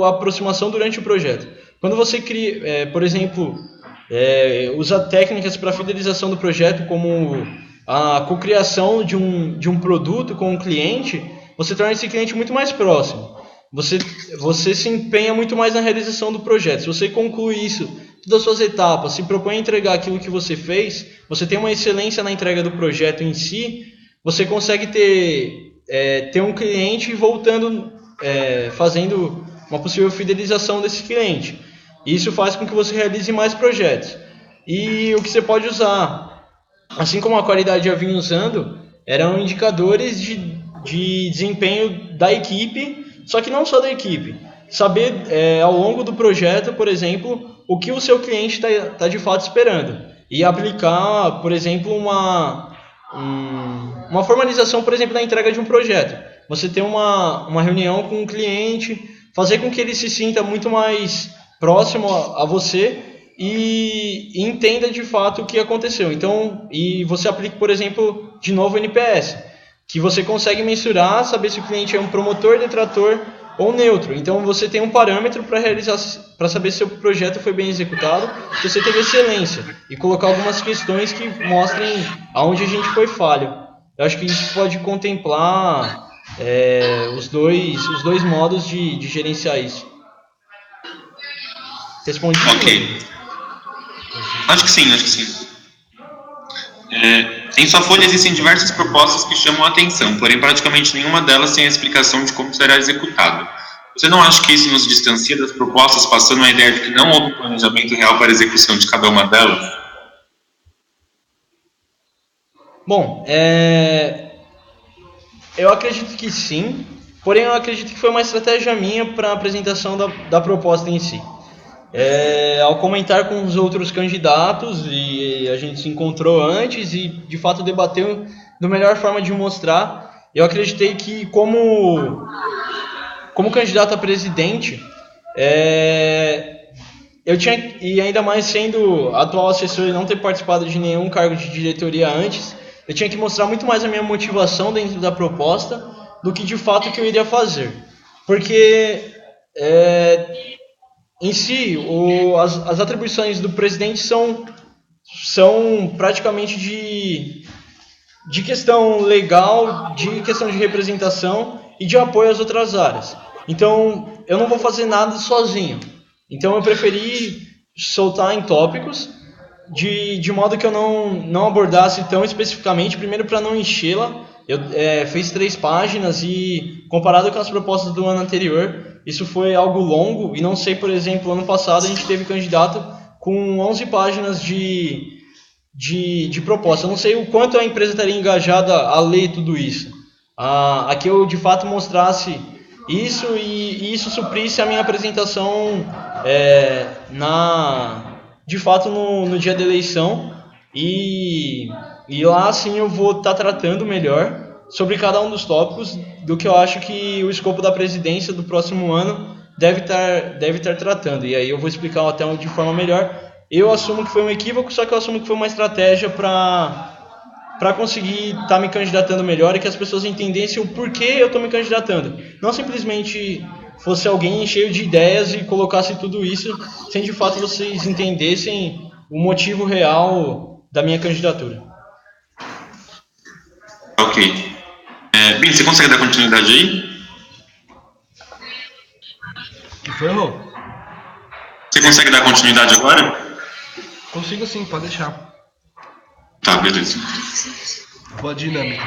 a aproximação durante o projeto. Quando você cria, por exemplo, usa técnicas para fidelização do projeto, como a cocriação de um produto com o cliente, você torna esse cliente muito mais próximo. Você se empenha muito mais na realização do projeto. Se você conclui isso, todas as suas etapas, se propõe a entregar aquilo que você fez, você tem uma excelência na entrega do projeto em si, você consegue ter um cliente voltando, fazendo uma possível fidelização desse cliente. Isso faz com que você realize mais projetos. E o que você pode usar, assim como a qualidade já vinha usando, eram indicadores de desempenho da equipe, só que não só da equipe. Saber ao longo do projeto, por exemplo, o que o seu cliente está de fato esperando. E aplicar, por exemplo, uma formalização, por exemplo, da entrega de um projeto. Você ter uma reunião com o cliente, fazer com que ele se sinta muito mais próximo a você e entenda de fato o que aconteceu. Então, e você aplique, por exemplo, de novo o NPS, que você consegue mensurar, saber se o cliente é um promotor, detrator ou neutro. Então você tem um parâmetro para realizar, para saber se o projeto foi bem executado, se você teve excelência, e colocar algumas questões que mostrem aonde a gente foi falho. Eu acho que isso pode contemplar os dois modos de gerenciar isso. Respondi? Ok. Acho que sim. Em sua folha existem diversas propostas que chamam a atenção, porém praticamente nenhuma delas tem a explicação de como será executado. Você não acha que isso nos distancia das propostas, passando a ideia de que não houve planejamento real para a execução de cada uma delas? Bom, eu acredito que sim, porém eu acredito que foi uma estratégia minha para a apresentação da proposta em si. Ao comentar com os outros candidatos, e a gente se encontrou antes e de fato debateu da melhor forma de mostrar, eu acreditei que como candidato a presidente, eu tinha, e ainda mais sendo atual assessor e não ter participado de nenhum cargo de diretoria antes, eu tinha que mostrar muito mais a minha motivação dentro da proposta do que de fato o que eu iria fazer. Porque em si, as atribuições do presidente são praticamente de questão legal, de questão de representação e de apoio às outras áreas. Então, eu não vou fazer nada sozinho. Então, eu preferi soltar em tópicos, de modo que eu não abordasse tão especificamente, primeiro para não enchê-la. Eu fiz 3 páginas e, comparado com as propostas do ano anterior, isso foi algo longo. E não sei, por exemplo, ano passado a gente teve candidato com 11 páginas de proposta. Eu não sei o quanto a empresa estaria engajada a ler tudo isso. A que eu de fato mostrasse isso e isso suprisse a minha apresentação de fato no dia da eleição. E lá sim eu vou estar tratando melhor sobre cada um dos tópicos do que eu acho que o escopo da presidência do próximo ano deve estar tratando. E aí eu vou explicar até de forma melhor. Eu assumo que foi um equívoco, só que eu assumo que foi uma estratégia para conseguir estar me candidatando melhor e que as pessoas entendessem o porquê eu estou me candidatando. Não simplesmente fosse alguém cheio de ideias e colocasse tudo isso sem de fato vocês entendessem o motivo real da minha candidatura. Ok. Bem, você consegue dar continuidade aí? Que foi, Rô? Você consegue dar continuidade agora? Consigo sim, pode deixar. Tá, beleza. Boa dinâmica.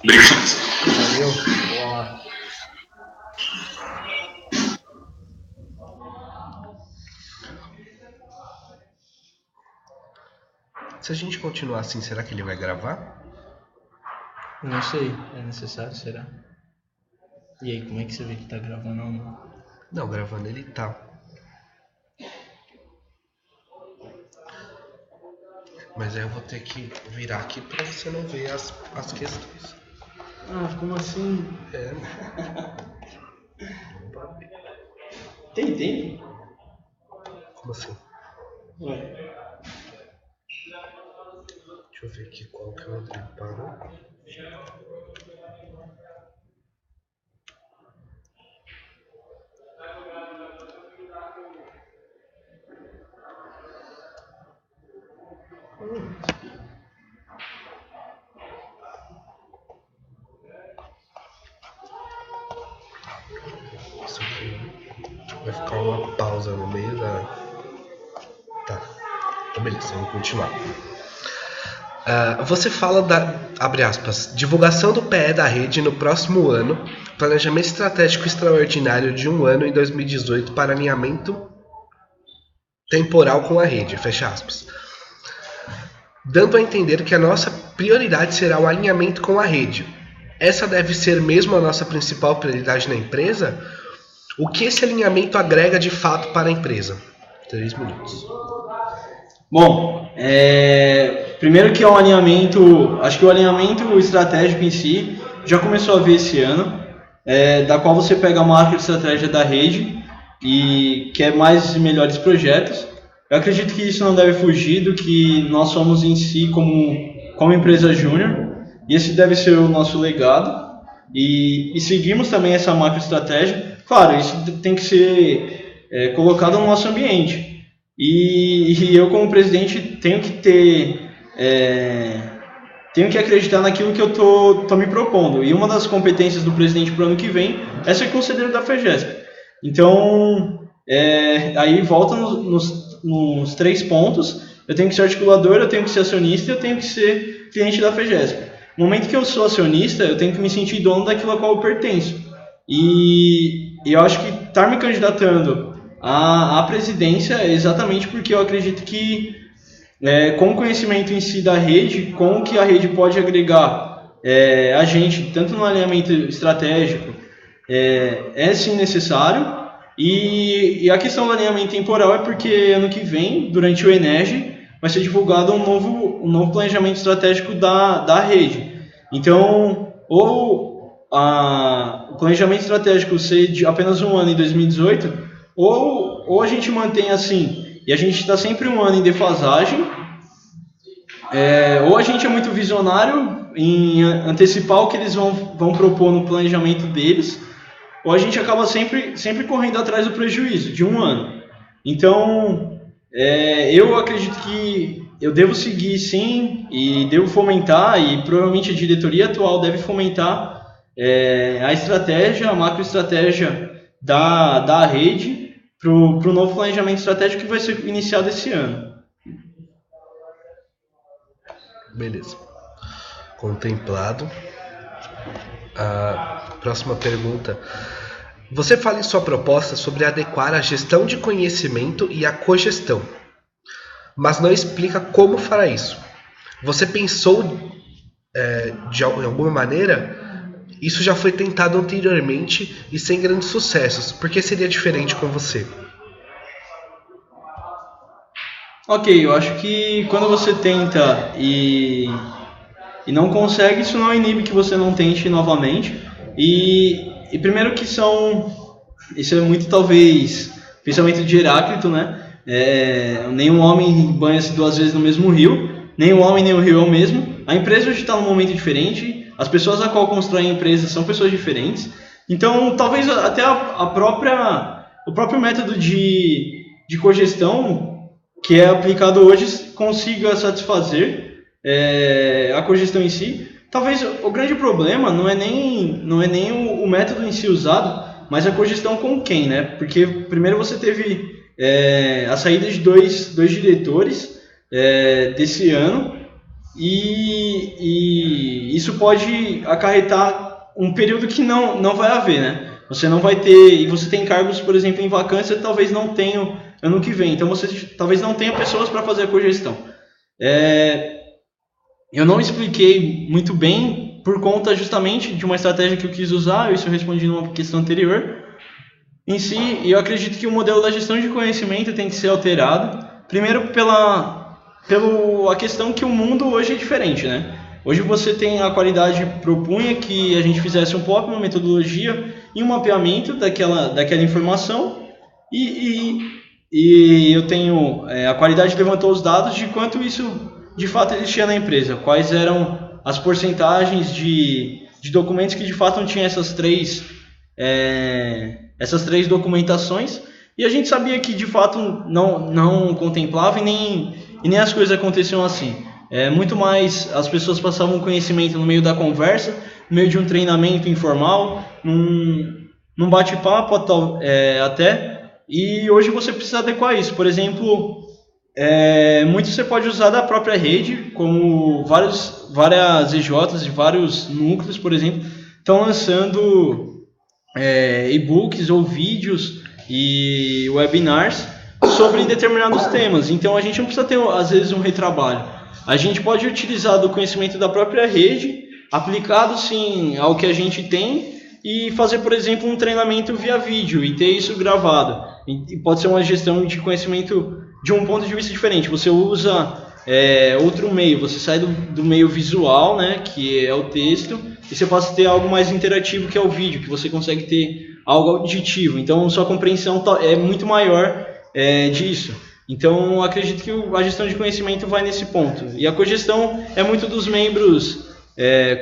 Obrigado. Valeu. Boa. Se a gente continuar assim, será que ele vai gravar? Não sei, é necessário, será? E aí, como é que você vê que tá gravando ou não? Não, gravando ele tá. Mas aí eu vou ter que virar aqui pra você não ver as questões. Ah, como assim? Tem. Tem tempo? Como assim? Ué. Deixa eu ver aqui qual que é o outro que parou. Isso aqui vai ficar uma pausa no meio da... Tá. Então beleza, vamos continuar. Você fala da, abre aspas, divulgação do PE da rede no próximo ano, planejamento estratégico extraordinário de 1 ano em 2018 para alinhamento temporal com a rede, fecha aspas. Dando a entender que a nossa prioridade será o alinhamento com a rede. essa deve ser mesmo a nossa principal prioridade na empresa? O que esse alinhamento agrega de fato para a empresa? 3 minutos. Bom, primeiro que é um alinhamento, acho que o alinhamento estratégico em si já começou a ver esse ano, da qual você pega a marca de estratégia da rede e quer mais e melhores projetos. Eu acredito que isso não deve fugir do que nós somos em si como empresa júnior, e esse deve ser o nosso legado, e seguimos também essa macro estratégia. Claro, isso tem que ser colocado no nosso ambiente, e eu como presidente tenho que acreditar naquilo que eu tô me propondo, e uma das competências do presidente para o ano que vem é ser conselheiro da FEGESP. Então, aí volta nos 3 pontos. Eu tenho que ser articulador, eu tenho que ser acionista e eu tenho que ser cliente da FEGESP. No momento que eu sou acionista, eu tenho que me sentir dono daquilo a qual eu pertenço. E eu acho que estar me candidatando à presidência é exatamente porque eu acredito que, com o conhecimento em si da rede, com o que a rede pode agregar a gente, tanto no alinhamento estratégico, é sim necessário. E a questão do alinhamento temporal é porque ano que vem, durante o ENERGE, vai ser divulgado um novo planejamento estratégico da rede. Então, ou o planejamento estratégico ser de apenas um ano em 2018, ou a gente mantém assim, e a gente está sempre um ano em defasagem, ou a gente é muito visionário em antecipar o que eles vão propor no planejamento deles, ou a gente acaba sempre correndo atrás do prejuízo de um ano. Então, eu acredito que eu devo seguir sim, e devo fomentar, e provavelmente a diretoria atual deve fomentar a estratégia, a macroestratégia da rede para o novo planejamento estratégico que vai ser iniciado esse ano. Beleza. Contemplado. A próxima pergunta. Você fala em sua proposta sobre adequar a gestão de conhecimento e a cogestão, mas não explica como fará isso. Você pensou de alguma maneira? Isso já foi tentado anteriormente e sem grandes sucessos. Por que seria diferente com você? Ok, eu acho que quando você tenta e não consegue, isso não inibe que você não tente novamente. E primeiro que isso é muito talvez pensamento de Heráclito, né? Nenhum homem banha-se 2 vezes no mesmo rio, nem o homem nem o rio é o mesmo. A empresa hoje está num momento diferente, as pessoas a qual constroem a empresa são pessoas diferentes. Então talvez até o próprio método de cogestão que é aplicado hoje consiga satisfazer a cogestão em si. Talvez o grande problema não é nem o método em si usado, mas a cogestão com quem, né? Porque primeiro você teve a saída de dois diretores desse ano, e isso pode acarretar um período que não vai haver, né? Você não vai ter, e você tem cargos, por exemplo, em vacância, talvez não tenha ano que vem, então você talvez não tenha pessoas para fazer a cogestão. Eu não expliquei muito bem por conta justamente de uma estratégia que eu quis usar, isso eu respondi numa questão anterior. Em si, eu acredito que o modelo da gestão de conhecimento tem que ser alterado, primeiro pela questão que o mundo hoje é diferente, né? Hoje você tem a qualidade propunha que a gente fizesse um POP, uma metodologia e um mapeamento daquela informação, e eu tenho a qualidade levantou os dados de quanto isso de fato existia na empresa, quais eram as porcentagens de documentos que de fato não tinham essas três documentações, e a gente sabia que de fato não contemplava e nem as coisas aconteciam assim. Muito mais as pessoas passavam conhecimento no meio da conversa, no meio de um treinamento informal, num bate-papo até, e hoje você precisa adequar isso. Por exemplo, muito você pode usar da própria rede, como várias EJs e vários núcleos, por exemplo, estão lançando e-books ou vídeos e webinars sobre determinados temas. Então a gente não precisa ter, às vezes, um retrabalho. A gente pode utilizar do conhecimento da própria rede aplicado sim ao que a gente tem e fazer, por exemplo, um treinamento via vídeo e ter isso gravado. E pode ser uma gestão de conhecimento de um ponto de vista diferente. Você usa outro meio, você sai do meio visual, né, que é o texto, e você passa a ter algo mais interativo, que é o vídeo, que você consegue ter algo auditivo. Então, sua compreensão é muito maior disso. Então, acredito que a gestão de conhecimento vai nesse ponto. E a cogestão é muito dos membros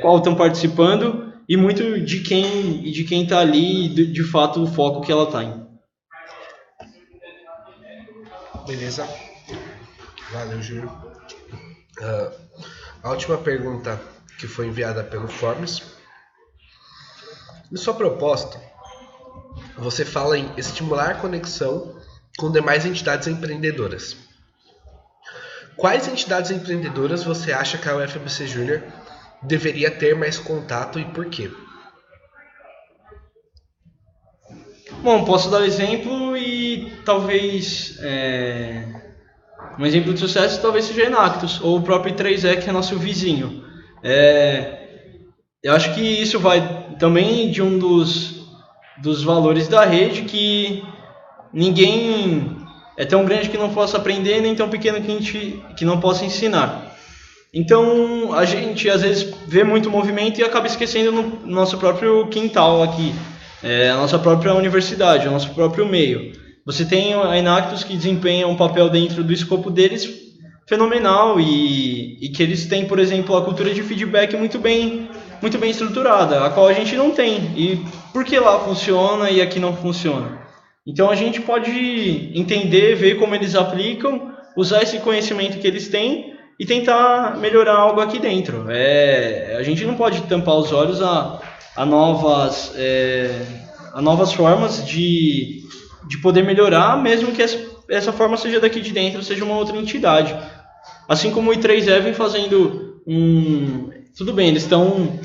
qual estão participando e muito de quem está ali, de fato, o foco que ela está em. Beleza. Valeu, Júlio. A última pergunta que foi enviada pelo Forms. Na sua proposta, você fala em estimular a conexão com demais entidades empreendedoras. Quais entidades empreendedoras você acha que a UFABC Júnior deveria ter mais contato e por quê? Bom, posso dar exemplo e talvez um exemplo de sucesso talvez seja a Enactus ou o próprio I3E, que é nosso vizinho. Eu acho que isso vai também de um dos valores da rede, que ninguém é tão grande que não possa aprender, nem tão pequeno que não possa ensinar. Então a gente às vezes vê muito movimento e acaba esquecendo no nosso próprio quintal aqui, a nossa própria universidade, o nosso próprio meio. Você tem a Enactus, que desempenha um papel dentro do escopo deles fenomenal, e que eles têm, por exemplo, a cultura de feedback muito bem estruturada, a qual a gente não tem. E por que lá funciona e aqui não funciona? Então a gente pode entender, ver como eles aplicam, usar esse conhecimento que eles têm e tentar melhorar algo aqui dentro. A gente não pode tampar os olhos a novas formas de poder melhorar, mesmo que essa forma seja daqui de dentro, seja uma outra entidade. Assim como o I3E vem fazendo tudo bem, eles estão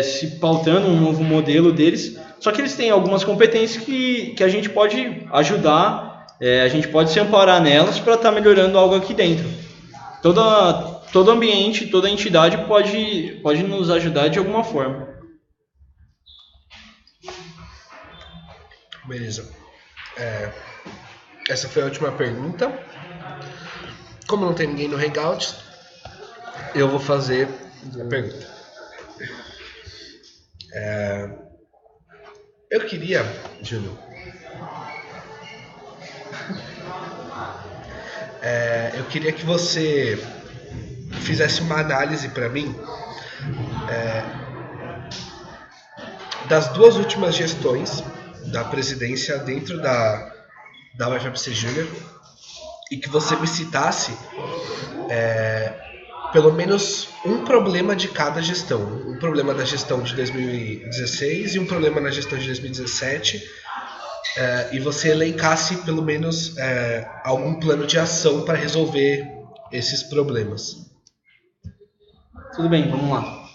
se pautando um novo modelo deles, só que eles têm algumas competências que a gente pode ajudar, a gente pode se amparar nelas para estar melhorando algo aqui dentro. Todo ambiente, toda entidade pode nos ajudar de alguma forma. Beleza. Essa foi a última pergunta. Como não tem ninguém no Hangout, eu vou fazer a pergunta. Eu queria, Júlio, eu queria que você fizesse uma análise para mim das duas últimas gestões da presidência dentro da UFABC Júnior, e que você me citasse pelo menos um problema de cada gestão. Um problema da gestão de 2016 e um problema na gestão de 2017, e você elencasse pelo menos algum plano de ação para resolver esses problemas. Tudo bem, vamos lá.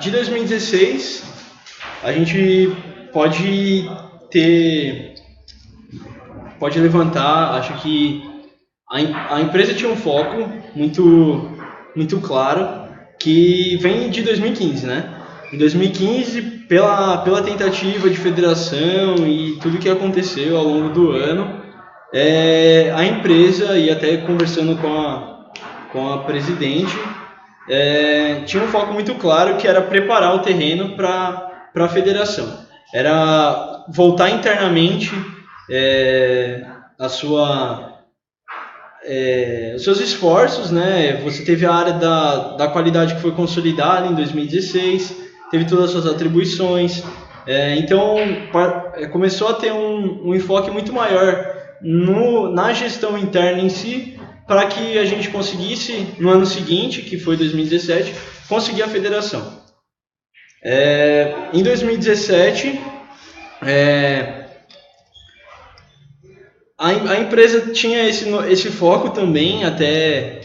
De 2016, a gente pode levantar, acho que a empresa tinha um foco muito claro, que vem de 2015, né? Em 2015, pela tentativa de federação e tudo que aconteceu ao longo do ano, a empresa, e até conversando com a presidente, tinha um foco muito claro, que era preparar o terreno para a federação. Era voltar internamente os seus esforços, né? Você teve a área da qualidade que foi consolidada em 2016, teve todas as suas atribuições, então começou a ter um enfoque muito maior na gestão interna em si, para que a gente conseguisse, no ano seguinte, que foi 2017, conseguir a federação. Em 2017, a empresa tinha esse foco também até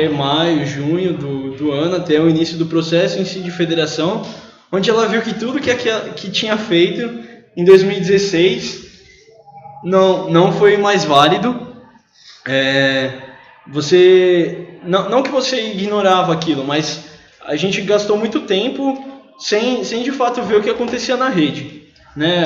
maio, junho do ano, até o início do processo em si de federação, onde ela viu que tudo que tinha feito em 2016 não foi mais válido. Não que você ignorava aquilo, mas a gente gastou muito tempo sem de fato ver o que acontecia na rede, né?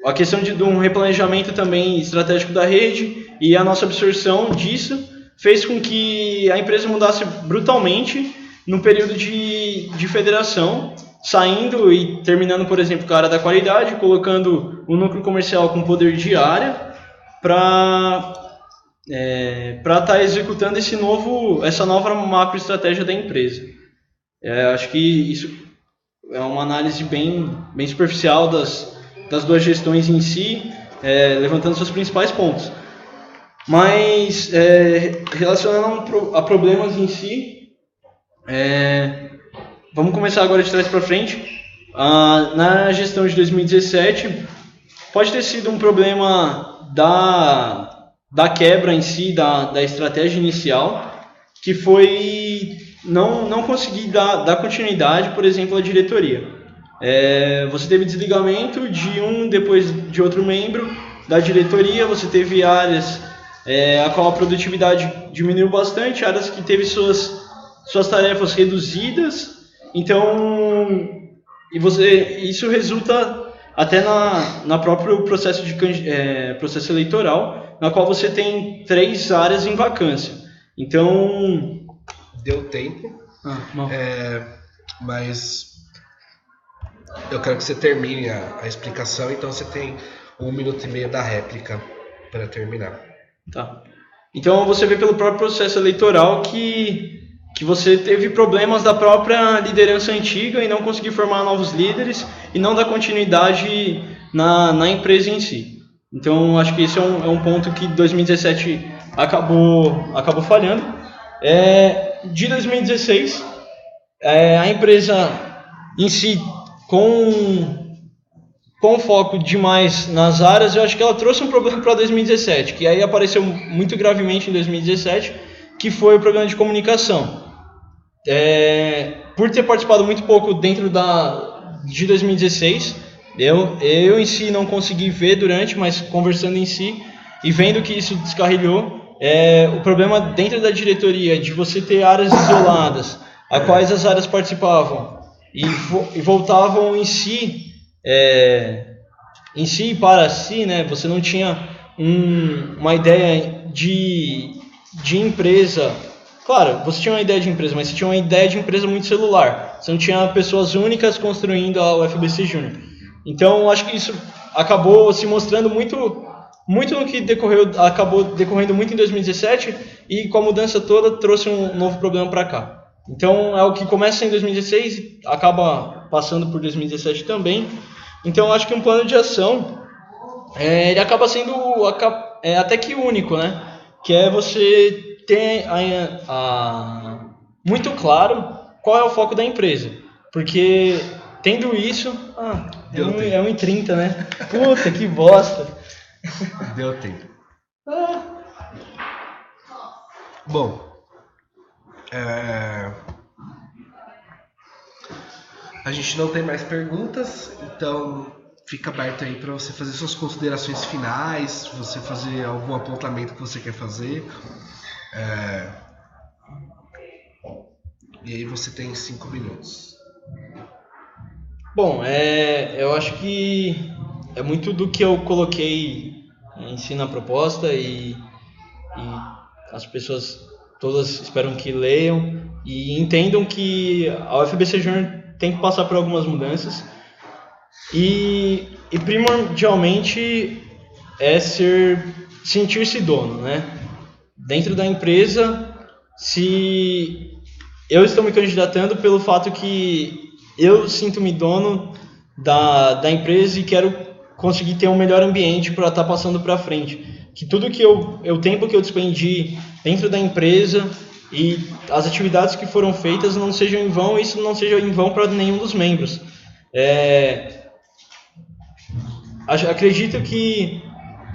A questão de um replanejamento também estratégico da rede e a nossa absorção disso fez com que a empresa mudasse brutalmente no período de federação, saindo e terminando, por exemplo, com a área da qualidade, colocando o núcleo comercial com poder de área para estar executando essa nova macroestratégia da empresa. Acho que isso é uma análise bem superficial das duas gestões em si, levantando seus principais pontos. Mas, relacionando a problemas em si, vamos começar agora de trás para frente. Na gestão de 2017, pode ter sido um problema da quebra em si, da estratégia inicial, que foi não conseguir dar continuidade, por exemplo, à diretoria. Você teve desligamento de um depois de outro membro da diretoria, você teve áreas a qual a produtividade diminuiu bastante, áreas que teve suas tarefas reduzidas, então isso resulta até na próprio processo processo eleitoral, na qual você tem 3 áreas em vacância. Então deu tempo, mas eu quero que você termine a explicação, então você tem 1 minuto e meio da réplica para terminar. Tá. Então você vê pelo próprio processo eleitoral que você teve problemas da própria liderança antiga e não conseguir formar novos líderes e não dar continuidade na empresa em si. Então acho que esse é um ponto que 2017 acabou falhando. De 2016, a empresa em si, com foco demais nas áreas, eu acho que ela trouxe um problema para 2017, que aí apareceu muito gravemente em 2017, que foi o problema de comunicação. Por ter participado muito pouco dentro de 2016, eu em si não consegui ver mas conversando em si e vendo que isso descarrilhou, o problema dentro da diretoria de você ter áreas isoladas, a quais as áreas participavam e voltavam em si e para si, né? Você não tinha uma ideia de empresa. Claro, você tinha uma ideia de empresa, mas você tinha uma ideia de empresa muito celular. Você não tinha pessoas únicas construindo a UFBC Júnior. Então, acho que isso acabou se mostrando muito no que acabou decorrendo muito em 2017 e com a mudança toda trouxe um novo problema para cá. Então, é o que começa em 2016 e acaba passando por 2017 também. Então, acho que um plano de ação, ele acaba sendo até que único, né? Que é você ter muito claro qual é o foco da empresa. Porque, tendo isso... é 1h30, né? Puta, que bosta! Deu tempo. Bom, a gente não tem mais perguntas, então fica aberto aí para você fazer suas considerações finais, você fazer algum apontamento que você quer fazer. E aí você tem 5 minutos. Bom, eu acho que é muito do que eu coloquei em si na proposta e as pessoas todas esperam que leiam e entendam que a UFBC Júnior tem que passar por algumas mudanças e primordialmente sentir-se dono, né? Dentro da empresa, se eu estou me candidatando pelo fato que eu sinto-me dono da empresa e quero conseguir ter um melhor ambiente para estar passando para frente. Que tudo que o tempo que eu despendi dentro da empresa e as atividades que foram feitas não sejam em vão, e isso não seja em vão para nenhum dos membros. Acredito que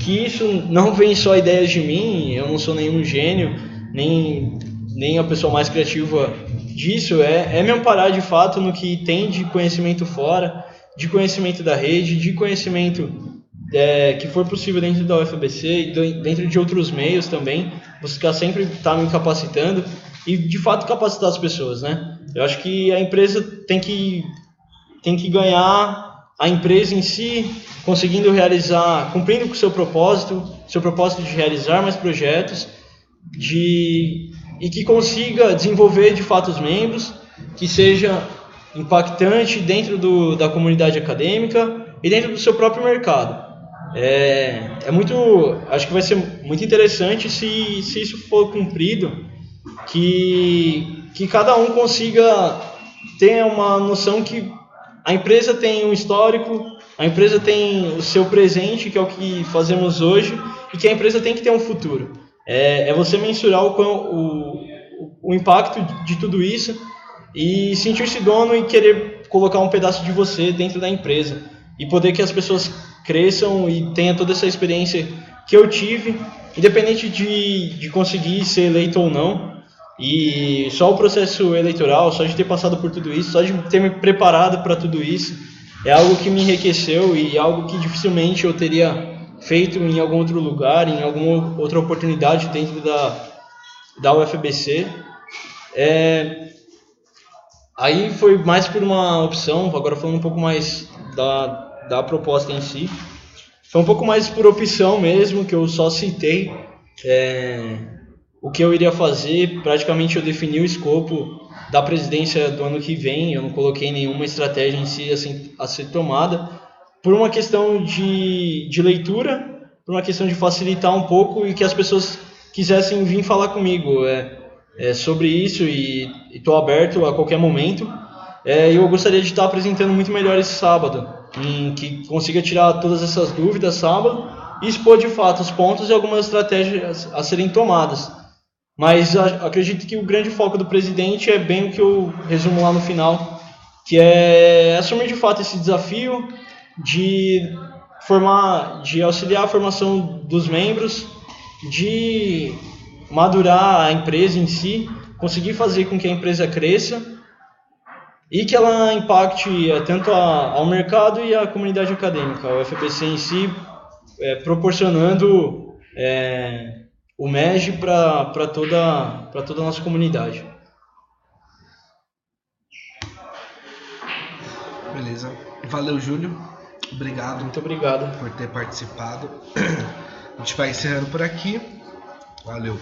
isso não vem só ideias de mim, eu não sou nenhum gênio, nem a pessoa mais criativa disso, me amparar de fato no que tem de conhecimento fora, de conhecimento da rede, de conhecimento que for possível dentro da UFBC e dentro de outros meios também, buscar sempre estar me capacitando e de fato capacitar as pessoas, né? Eu acho que a empresa tem que ganhar a empresa em si, conseguindo realizar, cumprindo com o seu propósito de realizar mais projetos, e que consiga desenvolver de fato os membros, que seja impactante dentro da comunidade acadêmica e dentro do seu próprio mercado. Acho que vai ser muito interessante se isso for cumprido, que cada um consiga ter uma noção que a empresa tem um histórico, a empresa tem o seu presente, que é o que fazemos hoje, e que a empresa tem que ter um futuro. É você mensurar o impacto de tudo isso e sentir-se dono e querer colocar um pedaço de você dentro da empresa e poder que as pessoas cresçam e tenham toda essa experiência que eu tive, independente de conseguir ser eleito ou não. E só o processo eleitoral, só de ter passado por tudo isso, só de ter me preparado para tudo isso, é algo que me enriqueceu e algo que dificilmente eu teria feito em algum outro lugar, em alguma outra oportunidade dentro da UFABC. Aí foi mais por uma opção, agora falando um pouco mais da proposta em si, foi um pouco mais por opção mesmo, que eu só citei o que eu iria fazer. Praticamente eu defini o escopo da presidência do ano que vem, eu não coloquei nenhuma estratégia em si assim, a ser tomada, por uma questão de leitura, por uma questão de facilitar um pouco e que as pessoas quisessem vir falar comigo sobre isso, e estou aberto a qualquer momento. Eu gostaria de estar apresentando muito melhor esse sábado, em que consiga tirar todas essas dúvidas sábado e expor de fato os pontos e algumas estratégias a serem tomadas. Mas acredito que o grande foco do presidente é bem o que eu resumo lá no final, que é assumir de fato esse desafio de auxiliar a formação dos membros, de madurar a empresa em si, conseguir fazer com que a empresa cresça e que ela impacte tanto ao mercado e à comunidade acadêmica, a UFABC em si, proporcionando o MEG para toda a nossa comunidade. Beleza. Valeu, Júlio. Obrigado. Muito obrigado por ter participado. A gente vai encerrando por aqui. Valeu.